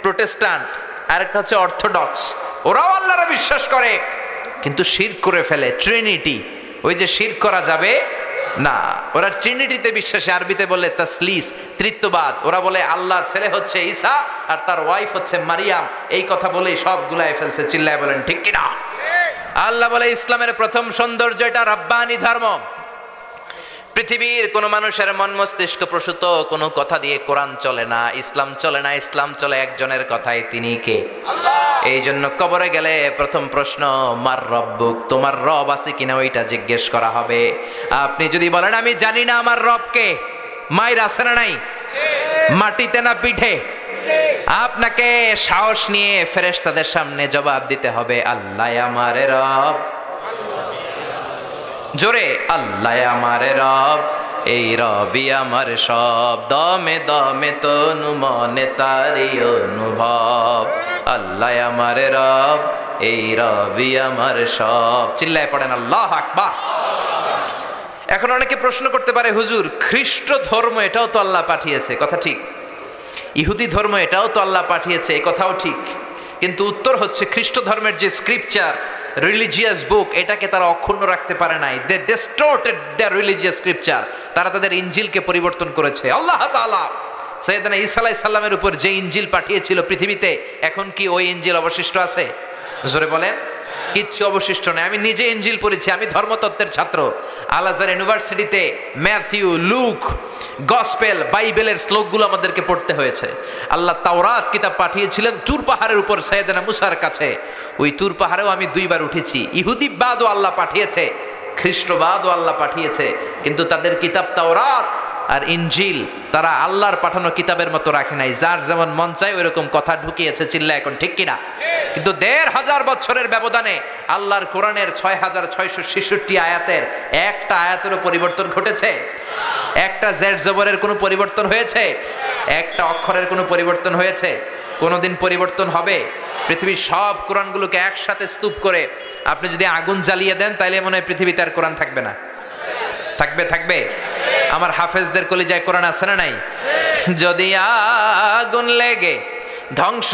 প্রোটেস্ট্যান্ট, আর একটা হচ্ছে অর্থোডক্স। ওরাও আল্লাহরে বিশ্বাস করে, কিন্তু শিরক করে ফেলে। ট্রিনিটি, ওই যে শিরক করা যাবে না, ওরা ট্রিনিটিতে বিশ্বাসী। আরবিতে বলে তাসলিস, ত্রিত্ববাদ। ওরা বলে আল্লাহর ছেলে হচ্ছে ঈসা আর তার ওয়াইফ হচ্ছে মারিয়াম। এই কথা বলেই সব গুলায় ফেলছে। চিল্লায় বলেন ঠিক কিনা? আল্লাহ বলে ইসলামের প্রথম সৌন্দর্য এটা রব্বানি ধর্ম। পৃথিবীর কোন মানুষের মন মস্তিষ্ক প্রসূত কোনো কথা দিয়ে কোরআন চলে না, ইসলাম চলে না। ইসলাম চলে একজনের কথায়, তিনি কে? আল্লাহ। এই জন্য কবরে গেলে প্রথম প্রশ্ন, মার রব্বুক, তোমার রব আছে কিনা ওইটা জিজ্ঞেস করা হবে। আপনি যদি বলেন আমি জানি না আমার রব কে, মায়ের আছে না নাই? মাটিতে না পিঠে? আপনাকে সাহস নিয়ে ফেরেশতাদের সামনে জবাব দিতে হবে, আল্লাহ আমার রব। জোরে, আল্লাহ আমার রব, এই রবি আমার সব, দমে দমে তনু মনে তারি অনুভব। আল্লাহ আমার রব, এই রবি আমার সব। চিল্লায় পড়েন আল্লাহু আকবার। এখন অনেকে প্রশ্ন করতে পারে, হুজুর খ্রিস্ট ধর্ম এটাও তো আল্লাহ পাঠিয়েছে, কথা ঠিক। ইহুদি ধর্ম এটাও তো আল্লাহ পাঠিয়েছে, এই কথাও ঠিক। কিন্তু উত্তর হচ্ছে, খ্রিস্ট ধর্মের যে স্ক্রিপচার, রিলিজিয়াস বুক, এটাকে তারা অক্ষুণ্ণ রাখতে পারে নাই। দে ডিস্টর্টেড দেয়ার রিলিজিয়াস স্ক্রিপচার। তারা তাদের ইনজিলকে পরিবর্তন করেছে। আল্লাহ তাআলা সাইয়েদনা ঈসা আলাইহিস সালামের উপর যে ইনজিল পাঠিয়েছিল পৃথিবীতে, এখন কি ওই ইনজিল অবশিষ্ট আছে? জোরে বলেন। কিচ্ছু অবশিষ্ট নেই। আমি নিজে ইনজিল পড়েছি, আমি ধর্মতত্ত্বের ছাত্র। আল আজহার ইউনিভার্সিটিতে ম্যাথিউ, লুক, গসপেল, বাইবেলের শ্লোকগুলো আমাদেরকে পড়তে হয়েছে। আল্লাহ তাওরাত কিতাব পাঠিয়েছিলেন তুর পাহাড়ের উপর সাইয়েদনা মুসার কাছে। ওই তুর পাহাড়েও আমি 2 বার উঠেছি। ইহুদিবাদও আল্লাহ পাঠিয়েছে, খ্রিস্টবাদও আল্লাহ পাঠিয়েছে, কিন্তু তাদের কিতাব তাওরাত আর ইনজিল তারা আল্লাহর পাঠানো কিতাবের মতো রাখে নাই। যার যেমন মন চায় ওইরকম কথা ঢুকিয়েছে। চিল্লা এখন ঠিক কিনা? কিন্তু 1500 বছরের ব্যবধানে আল্লাহর কোরআনের 6666 আয়াতের একটা আয়াতেরও পরিবর্তন ঘটেছে? একটা জেড জবরের কোনো পরিবর্তন হয়েছে? একটা অক্ষরের কোনো পরিবর্তন হয়েছে? কোনোদিন পরিবর্তন হবে? পৃথিবীর সব কোরআনগুলোকে একসাথে স্তূপ করে আপনি যদি আগুন জ্বালিয়ে দেন, তাইলে মনে হয় পৃথিবীতে আর কোরআন থাকবে না? থাকবে, থাকবে। আমার হাফেজদের কলিজায় কোরআন আছে না নাই? যদি আগুন লেগে ধ্বংস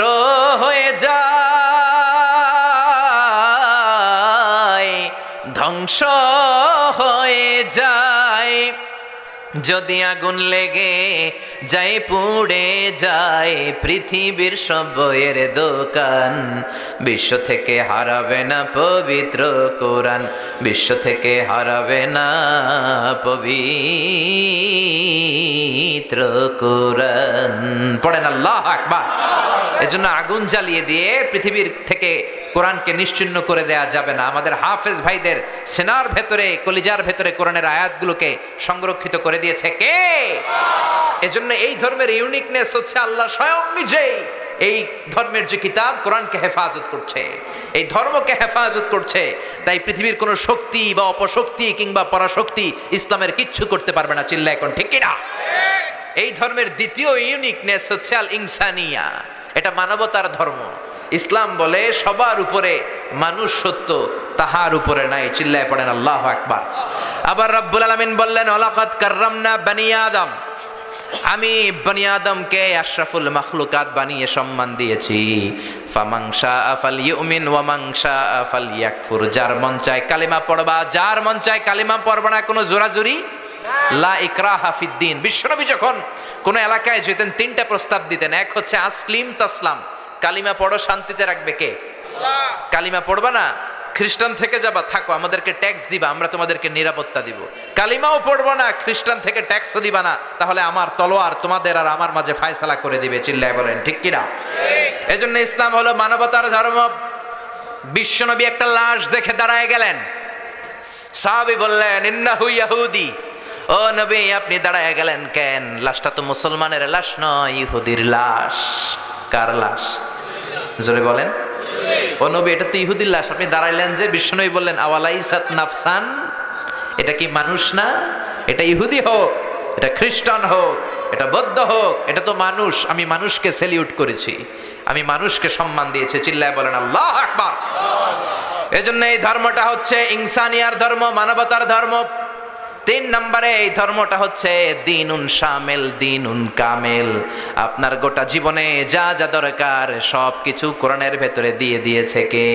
হয়ে যায়, ধ্বংস হয়ে যায়, যদি আগুন লেগে যায় পুড়ে যায় পৃথিবীর সব বইয়ের দোকান, বিশ্ব থেকে হারাবে না পবিত্র কোরআন, বিশ্ব থেকে হারাবে না পবিত্র কোরআন। পড়েন আল্লাহু আকবার। এজন্য আগুন জ্বালিয়ে দিয়ে পৃথিবীর থেকে কোরআনকে নিশ্চিহ্ন করে দেয়া যাবে না। আমাদের হাফেজ ভাইদের সেনার ভেতরে, কলিজার ভেতরে কোরআনের আয়াতগুলোকে সংরক্ষিত করে দিয়েছে কে? এজন্য এই ধর্মের ইউনিকনেস হচ্ছে আল্লাহ স্বয়ং নিজেই এই ধর্মের যে কিতাব কোরআনকে হেফাজত করছে, এই ধর্মকে হেফাজত করছে। তাই পৃথিবীর কোনো শক্তি বা অপশক্তি কিংবা পরাশক্তি ইসলামের কিচ্ছু করতে পারবে না। চিল্লা এখন ঠিক কিনা? এই ধর্মের দ্বিতীয় ইউনিকনেস হচ্ছে আল ইনসানিয়া, এটা মানবতার ধর্ম। ইসলাম বলে সবার উপরে মানুষ সত্য, তাহার উপরে নাই। চিল্লায় পড়েন আল্লাহু আকবার। আবার রব্বুল আলামিন বললেন ওয়ালাকাদ কাররামনা বানি আদম, আমি বনি আদমকে আশরাফুল মাখলুকাত বানিয়ে সম্মান দিয়েছি। ফামান শাআ ফালইউমিন ওয়া মান শাআ ফালইয়াকফুর, যার মন চায় কালিমা পড়বা, যার মন চায় কালিমা পড়বা না, কোনো জোরাজুরি লা ইকরাহা ফিদ্দিন। বিশ্বনবী যখন কোন এলাকায় যেতেন তিনটা প্রস্তাব দিতেন। এক হচ্ছে আসলিম তাসলাম, কালিমা পড়ো শান্তিতে রাখবে কে? আল্লাহ। কালিমা পড়বা না, খ্রিস্টান থেকে যাবা, থাকো, আমাদেরকে ট্যাক্স দিবা, আমরা তোমাদেরকে নিরাপত্তা দিব। কালিমাও পড়বো না, খ্রিস্টান থেকে ট্যাক্সও দিবা না, তাহলে আমার তলোয়ার তোমাদের আর আমার মাঝে ফায়সালা করে দিবে। চিল্লায় বলেন ঠিক কিনা? এজন্য ইসলাম হলো মানবতার ধর্ম। বিশ্বনবী একটা লাশ দেখে দাঁড়ায় গেলেন, সাহাবী বললেন ইন্নাহু ইয়াহুদি। ও নবী, আপনি দাঁড়ায় গেলেন কেন? লাশটা তো মুসলমানের লাশ নয়, ইহুদির লাশ। কার লাশ? জোরে বলেন। ও নবী, এটা তো ইহুদির লাশ, আপনি দাঁড়াইলেন যে? বিশ্বনবী বললেন আওয়ালাইসাত নাফসান, এটা কি মানুষ না? এটা ইহুদি হোক, এটা খ্রিস্টান হোক, এটা বৌদ্ধ হোক, এটা তো মানুষ। আমি মানুষকে সেলিউট করেছি, আমি মানুষকে সম্মান দিয়েছি। চিল্লায় বলেন আল্লাহু আকবার। এজন্য এই ধর্মটা হচ্ছে ইনসানিয়ার ধর্ম, মানবতার ধর্ম। 3 নম্বরে এই ধর্মটা হচ্ছে দিনুন শামিল, দিনুন কামেল। আপনার গোটা জীবনে যা যা দরকার সব কিছু কোরআনের ভেতরে দিয়ে দিয়েছে কে?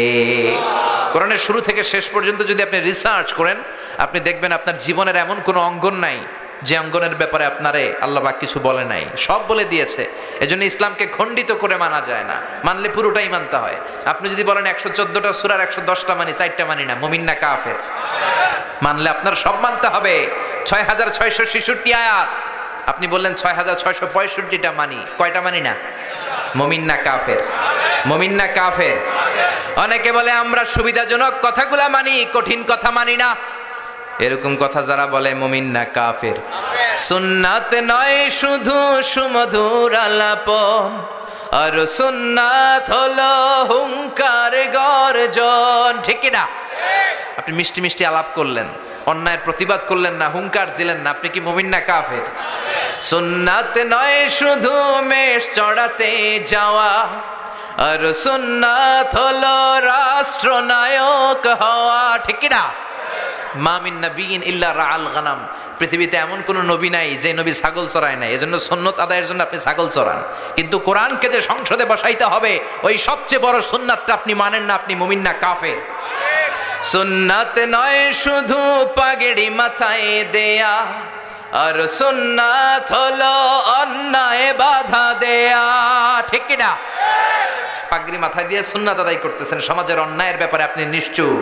কোরআনের শুরু থেকে শেষ পর্যন্ত যদি আপনি রিসার্চ করেন, আপনি দেখবেন আপনার জীবনের এমন কোনো অঙ্গন নাই যে অঙ্গনের ব্যাপারে আপনারে আল্লাহ পাক কিছু বলে নাই, সব বলে দিয়েছে। এজন্য ইসলামকে খণ্ডিত করে মানা যায় না, মানলে পুরোটাই মানতে হয়। আপনি যদি বলেন 114টা সূরার 110টা মানি, 4টা মানি না, মুমিন না কাফের? মানলে আপনার সব মানতে হবে। 6666 আয়াত, আপনি বললেন 6665টা মানি, কয়টা মানি না? মুমিন না কাফের? মুমিন না কাফের? অনেকে বলে আমরা সুবিধাজনক কথাগুলা মানি, কঠিন কথা মানি না। এরকম কথা যারা বলে মুমিন না কাফের? সুন্নাত নয় শুধু সুমধুর আলাপন, আর সুন্নাত হলো হুঙ্কার গর্জন। ঠিক না? আপনি মিষ্টি মিষ্টি আলাপ করলেন, অন্যায়ের প্রতিবাদ করলেন না, হুঙ্কার দিলেন না, আপনি কি মুমিন না কাফের? সুন্নাত নয় শুধু মেষ চড়াতে যাওয়া, আর সুন্নাত হলো রাষ্ট্রনায়ক হওয়া। ঠিক না? মা মিন নাবিয়্যিন ইল্লা রাআল গানাম, পৃথিবীতে এমন কোন নবী নাই যে নবী ছাগল চড়ায় নাই। এজন্য সুন্নত আদায়ের জন্য আপনি ছাগল চড়ান, কিন্তু কোরআনকে যে সংসদে বসাইতে হবে ওই সবচেয়ে বড় সুন্নাতটা আপনি মানেন না, আপনি মুমিন না কাফের? সুন্নাত নয় শুধু পাগড়ি মাথায় দেয়া, আর সুন্নাত হলো অন্যায় বাধা দেয়া। ঠিক কিনা? পাগড়ি মাথায় দিয়ে সুন্নাত আদায় করতেছেন, সমাজের অন্যায়ের ব্যাপারে আপনি নিশ্চুপ।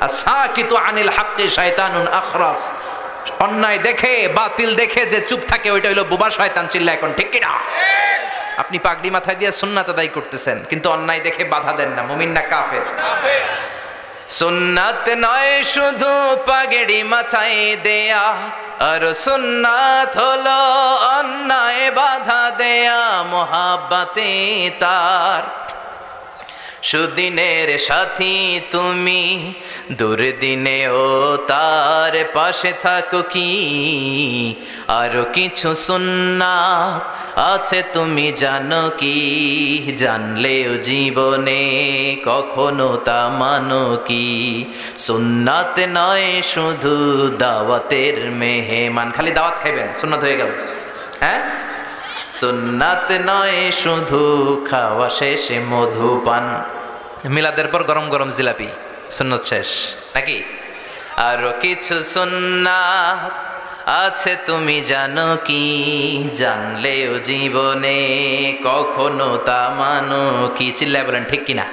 আসাকিতু আনিল হাক্কি শয়তানুন আখরাস, অন্যায় দেখে বাতিল দেখে যে চুপ থাকে ওইটা হলো বোবা শয়তান। চিল্লা এখন ঠিক কিনা? আপনি পাগড়ি মাথায় দিয়ে সুন্নাত আদায় করতেছেন, কিন্তু অন্যায় দেখে বাধা দেন না, মুমিন না কাফের? সুন্নাত নয় শুধু পাগড়ি মাথায় দেয়া, আর সুন্নাত হলো অন্যায় বাধা দেয়া। মোহাব্বতে তার সুদিনের সাথী তুমি, দুর্দিনেও তার পাশে থাকো কি? আরো কিছু সুন্নাত আছে তুমি জানো কি? জানলেও জীবনে কখনো তা মানো কি? সুন্নাত নয় শুধু দাওয়াতের মেহমান, খালি দাওয়াত খাইবেন সুন্নাত হয়ে গেল? হ্যাঁ, সুন্নাত নয় শুধু খাওয়া শেষে মধুপান। মিলাদের পর গরম গরম জিলাপি, সুন্নত শেষ নাকি? আরো কিছু সুন্নাত আছে তুমি জানো কি, জানলেও জীবনে কখনো তা মানো কি। চিল্লায় বলেন ঠিক কিনা?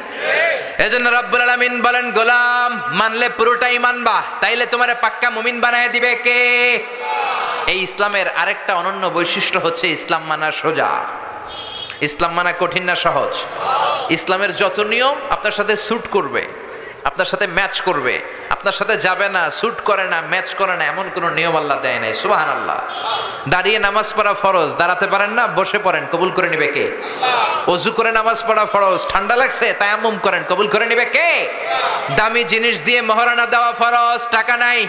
এজন্য রব্বুল আলামিন বলেন, গোলাম মানলে পুরোটাই মানবা, তাইলে তোমারে পাক্কা মুমিন বানায় দিবে কে? এই ইসলামের আরেকটা অনন্য বৈশিষ্ট্য হচ্ছে ইসলাম মানা সোজা। ইসলাম মানা কঠিন না সহজ? ইসলামের যত নিয়ম আপনার সাথে স্যুট করবে, আপনার সাথে ম্যাচ করবে, আপনার সাথে যাবে না, স্যুট করে না, ম্যাচ করে না, এমন কোন নিয়ম আল্লাহ দেয় নাই। সুবহানাল্লাহ। দাঁড়িয়ে নামাজ পড়া ফরজ, দাঁড়াতে পারেন না, বসে পড়েন, কবুল করে নিবে কে? ওযু করে নামাজ পড়া ফরজ, ঠান্ডা লাগছে তায়াম্মুম করেন, কবুল করে নিবে কে? দামি জিনিস দিয়ে মহারণা দেওয়া ফরজ, টাকা নাই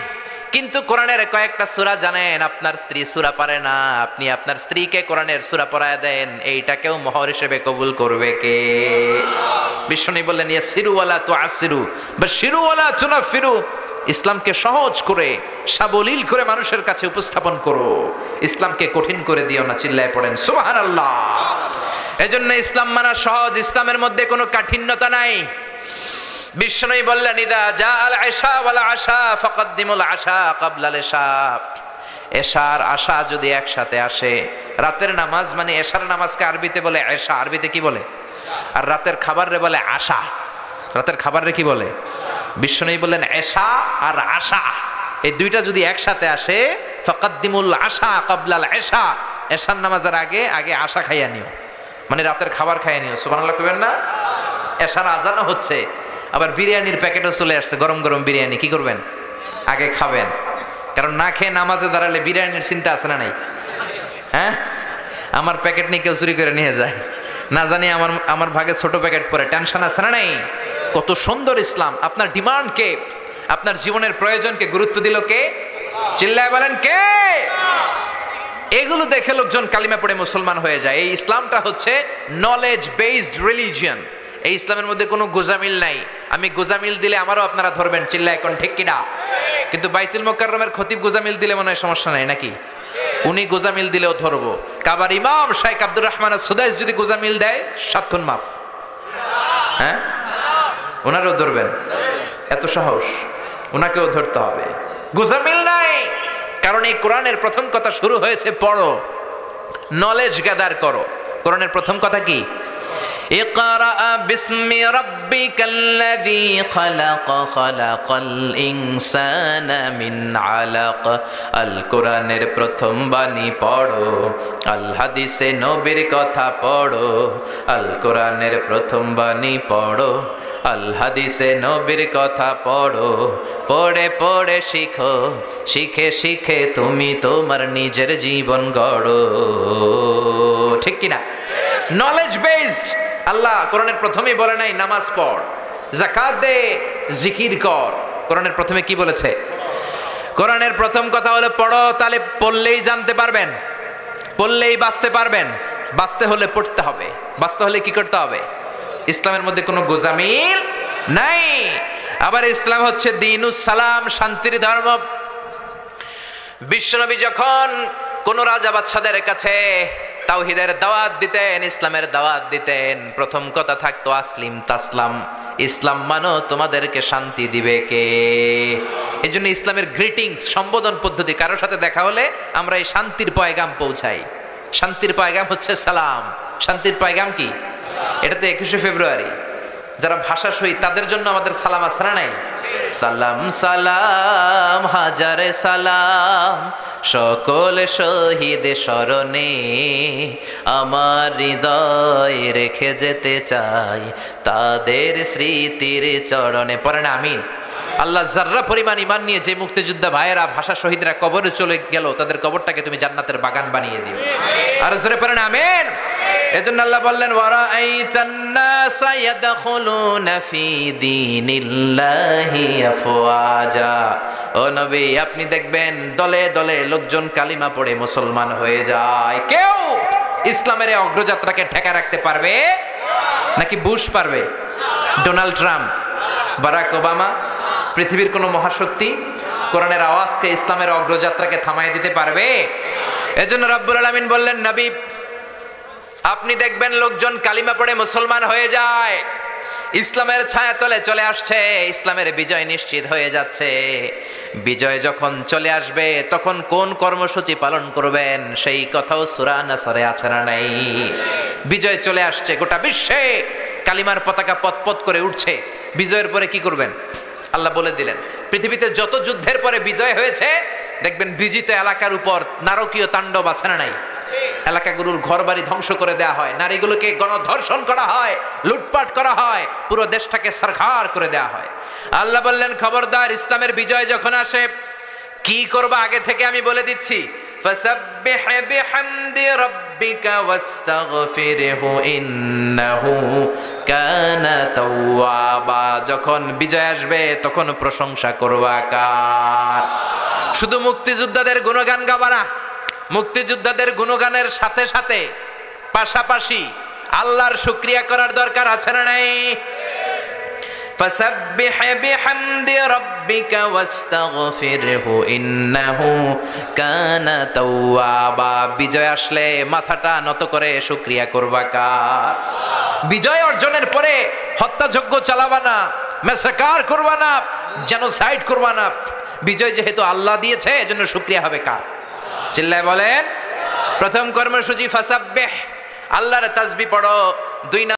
কিন্তু কোরআনের কয়েকটা সূরা জানেন, আপনার স্ত্রী সূরা পারে না, আপনি আপনার স্ত্রীকে কোরআনের সূরা পড়ায় দেন, এইটাকেও মোহর হিসেবে কবুল করবে কে? বিশ্বনবী বললেন, ইয়াসিরু ওয়ালা তুআসিরু বাশিরু ওয়ালা তুনাফিরু। ইসলামকে সহজ করে সাবলীল করে মানুষের কাছে উপস্থাপন করো, ইসলামকে কঠিন করে দিও না। চিল্লায় পড়েন সুবহানাল্লাহ। এজন্য ইসলাম মানা সহজ, ইসলামের মধ্যে কোনো কাঠিন্যতা নাই। বিশ্বনবী বললেন, ইদা জা আল আশা ওয়াল আশা ফাকাদ্দিমুল আশা ক্বাবলাল ইশা। এশার আশা যদি একসাথে আসে, রাতের নামাজ মানে এশার নামাজকে আরবিতে বলে এশা, আরবিতে কি বলে? আর রাতের খাবারে বলে আশা। রাতের খাবারে কি বলে? বিশ্বনবী বললেন এশা আর আশা এই দুইটা যদি একসাথে আসে, ফাকাদ্দিমুল আশা ক্বাবলাল ইশা, এশার নামাজের আগে আগে আশা খাইয়া নিও, মানে রাতের খাবার খাইয়া নিও। সুবহানাল্লাহ কইবেন না? এশার আজানও হচ্ছে, আবার বিরিয়ানির প্যাকেটও চলে আসছে, গরম গরম বিরিয়ানি, কি করবেন? আগে খাবেন, কারণ না খেয়ে নামাজে দাঁড়ালে বিরিয়ানির চিন্তা আছে না নাই? হ্যাঁ, আমার প্যাকেট নিয়ে কেউ চুরি করে নিয়ে যায়, না জানি আমার ভাগে ছোট প্যাকেট পরে, টেনশন আছে না নাই? কত সুন্দর ইসলাম! আপনার ডিমান্ডকে, আপনার জীবনের প্রয়োজনকে গুরুত্ব দিল কে? চিল্লায় বলেন কে? এগুলো দেখে লোকজন কালিমা পড়ে মুসলমান হয়ে যায়। এই ইসলামটা হচ্ছে নলেজ বেসড রিলিজিয়ন। এই ইসলামের মধ্যে কোনো গোজামিল নাই। আমি গোজামিল দিলে আমারও আপনারা ধরবেন, চিল্লা এখন ঠিক কিনা? কিন্তু বাইতুল মুকাররমের খতিব গোজামিল দিলে মনে হয় সমস্যা নাই নাকি? উনি গোজামিল দিলেও ধরবো। কাবার ইমাম শাইখ আব্দুর রহমান সুদাইস যদি গোজামিল দেয়, 7 খুন মাফ। হ্যাঁ, ওনারও ধরবেন? এত সাহস, ওনাকেও ধরতে হবে। গোজামিল নাই, কারণ এই কোরআনের প্রথম কথা শুরু হয়েছে পড়ো, নলেজ গ্যাদার করো। কোরআনের প্রথম কথা কি? ইকরা বিসমি রাব্বিকাল্লাযী খালাক, খালাকাল ইনসানা মিন আলাক। আল কোরআনের প্রথম বাণী পড়ো, আল হাদিসে নবীর কথা পড়ো। আল কোরআনের প্রথম বাণী পড়ো, আল হাদিসে নবীর কথা পড়ো। পড়ে পড়ে শিখো, শিখে শিখে তুমি তোমার নিজের জীবন গড়ো। ঠিক কিনা? Knowledge based. আল্লাহ কোরআনের প্রথমেই বলে নাই নামাজ পড়, যাকাত দে, জিকির কর। কোরআনের প্রথমে কি বলেছে? কোরআনের প্রথম কথা হলো পড়ো। তাহলে পড়লেই জানতে পারবেন, পড়লেই বাঁচতে পারবেন। বাঁচতে হলে পড়তে হবে, বাঁচতে হলে কি করতে হবে? ইসলামের মধ্যে কোনো গোজামিল নাই। আবার ইসলাম হচ্ছে দ্বীনুস সালাম, শান্তির ধর্ম। বিশ্বনবী যখন কোন রাজা বাদশাদের কাছে তাওহীদের দাওয়াত দিতেন, ইসলামের দাওয়াত দিতেন, প্রথম কথা থাকতো আসলিম তাসলাম, ইসলাম মানো তোমাদেরকে শান্তি দিবে কে? এই জন্য ইসলামের গ্রিটিংস, সম্বোধন পদ্ধতি, কারোর সাথে দেখা হলে আমরা এই শান্তির পয়গাম পৌঁছাই। শান্তির পয়গাম হচ্ছে সালাম। শান্তির পয়গাম কি? এটা তো 21শে ফেব্রুয়ারি। যারা ভাষা শহীদ তাদের জন্য আমাদের সালাম আছে না নাই? সালাম সালাম হাজারে সালাম, সকল শহীদ স্মরণে আমার হৃদয় রেখে যেতে চাই তাদের স্মৃতির চরণে। পড়েন আমিন। আল্লাহ যার্রা পরিমাণ ইমান নিয়ে যে মুক্তিযোদ্ধা ভাইয়েরা, ভাষা শহীদরা কবরে চলে গেল, তাদের কবরটাকে তুমি জান্নাতের বাগান বানিয়ে দিও। আর জোরে পড়েন আমিন। এজন্য আল্লাহ বললেন, ওয়ারাআইতান নাসা ইয়াদখুলুনা ফি দীনিল্লাহি আফওয়াজা। ও নবী, আপনি দেখবেন দলে দলে লোকজন কালিমা পড়ে মুসলমান হয়ে যায়। কেউ ইসলামের এই অগ্রযাত্রাকে ঠেকা রাখতে পারবে নাকি বুশ পারবে? ডোনাল্ড ট্রাম্প, বারাক ওবামা, পৃথিবীর কোন মহাশক্তি কোরআনের আওয়াজকে, ইসলামের অগ্রযাত্রাকে থামায় দিতে পারবে? এজন্য রব্বুল আলামিন বললেন, নবী আপনি দেখবেন লোকজন কালিমা পড়ে মুসলমান হয়ে যায়, ইসলামের ছায়া তলে চলে আসছে, ইসলামের বিজয় নিশ্চিত হয়ে যাচ্ছে। বিজয় যখন চলে আসবে তখন কোন কর্মসূচি পালন করবেন সেই কথাও সূরা নাসরে আছে না নাই? বিজয় চলে আসছে, গোটা বিশ্বে কালিমার পতাকা পতপত করে উঠছে, বিজয়ের পরে কি করবেন আল্লাহ বলে দিলেন। পৃথিবীতে যত যুদ্ধের পরে বিজয় হয়েছে দেখবেন বিজিত এলাকার উপর নারকীয় তাণ্ডব আছে না নাই? এলাকাগুলোর ঘরবাড়ি ধ্বংস করে দেয়া হয়, নারীগুলোকে গণধর্ষণ করা হয়, লুটপাট করা হয়, পুরো দেশটাকে সরকার করে দেয়া হয়। আল্লাহ বললেন খবরদার, ইসলামের বিজয় যখন আসে কি করবা আগে থেকে আমি বলে দিচ্ছি। ফাসাব্বিহ বিহামদি রাব্বিকা ওয়াস্তাগফিরহু ইন্নাহু কানা তাওয়াবা। যখন বিজয় আসবে তখন প্রশংসা করবা কার? শুধু মুক্তিযোদ্ধাদের গুণগান গাবা না, মুক্তিযোদ্ধাদের গুণগানের সাথে সাথে পাশাপাশি আল্লাহর শুকরিয়া করার দরকার আছে না নাই? ফাসাব্বিহ বিহামদি রাব্বিকা ওয়াস্তাগফিরহু ইন্নাহু কানা তাওয়াবা। বিজয় আসলে মাথাটা নত করে শুকরিয়া করবা কার? বিজয় অর্জনের পরে হত্যাযজ্ঞ চালাবা না, ম্যাসাকার করবা না, জেনোসাইড করবা না। বিজয় যেহেতু আল্লাহ দিয়েছে এজন্য শুকরিয়া হবে কার? চিল্লায় বলেন। প্রথম কর্মসূচি ফাসাব্বিহ, আল্লাহর তাসবিহ পড়ো। 2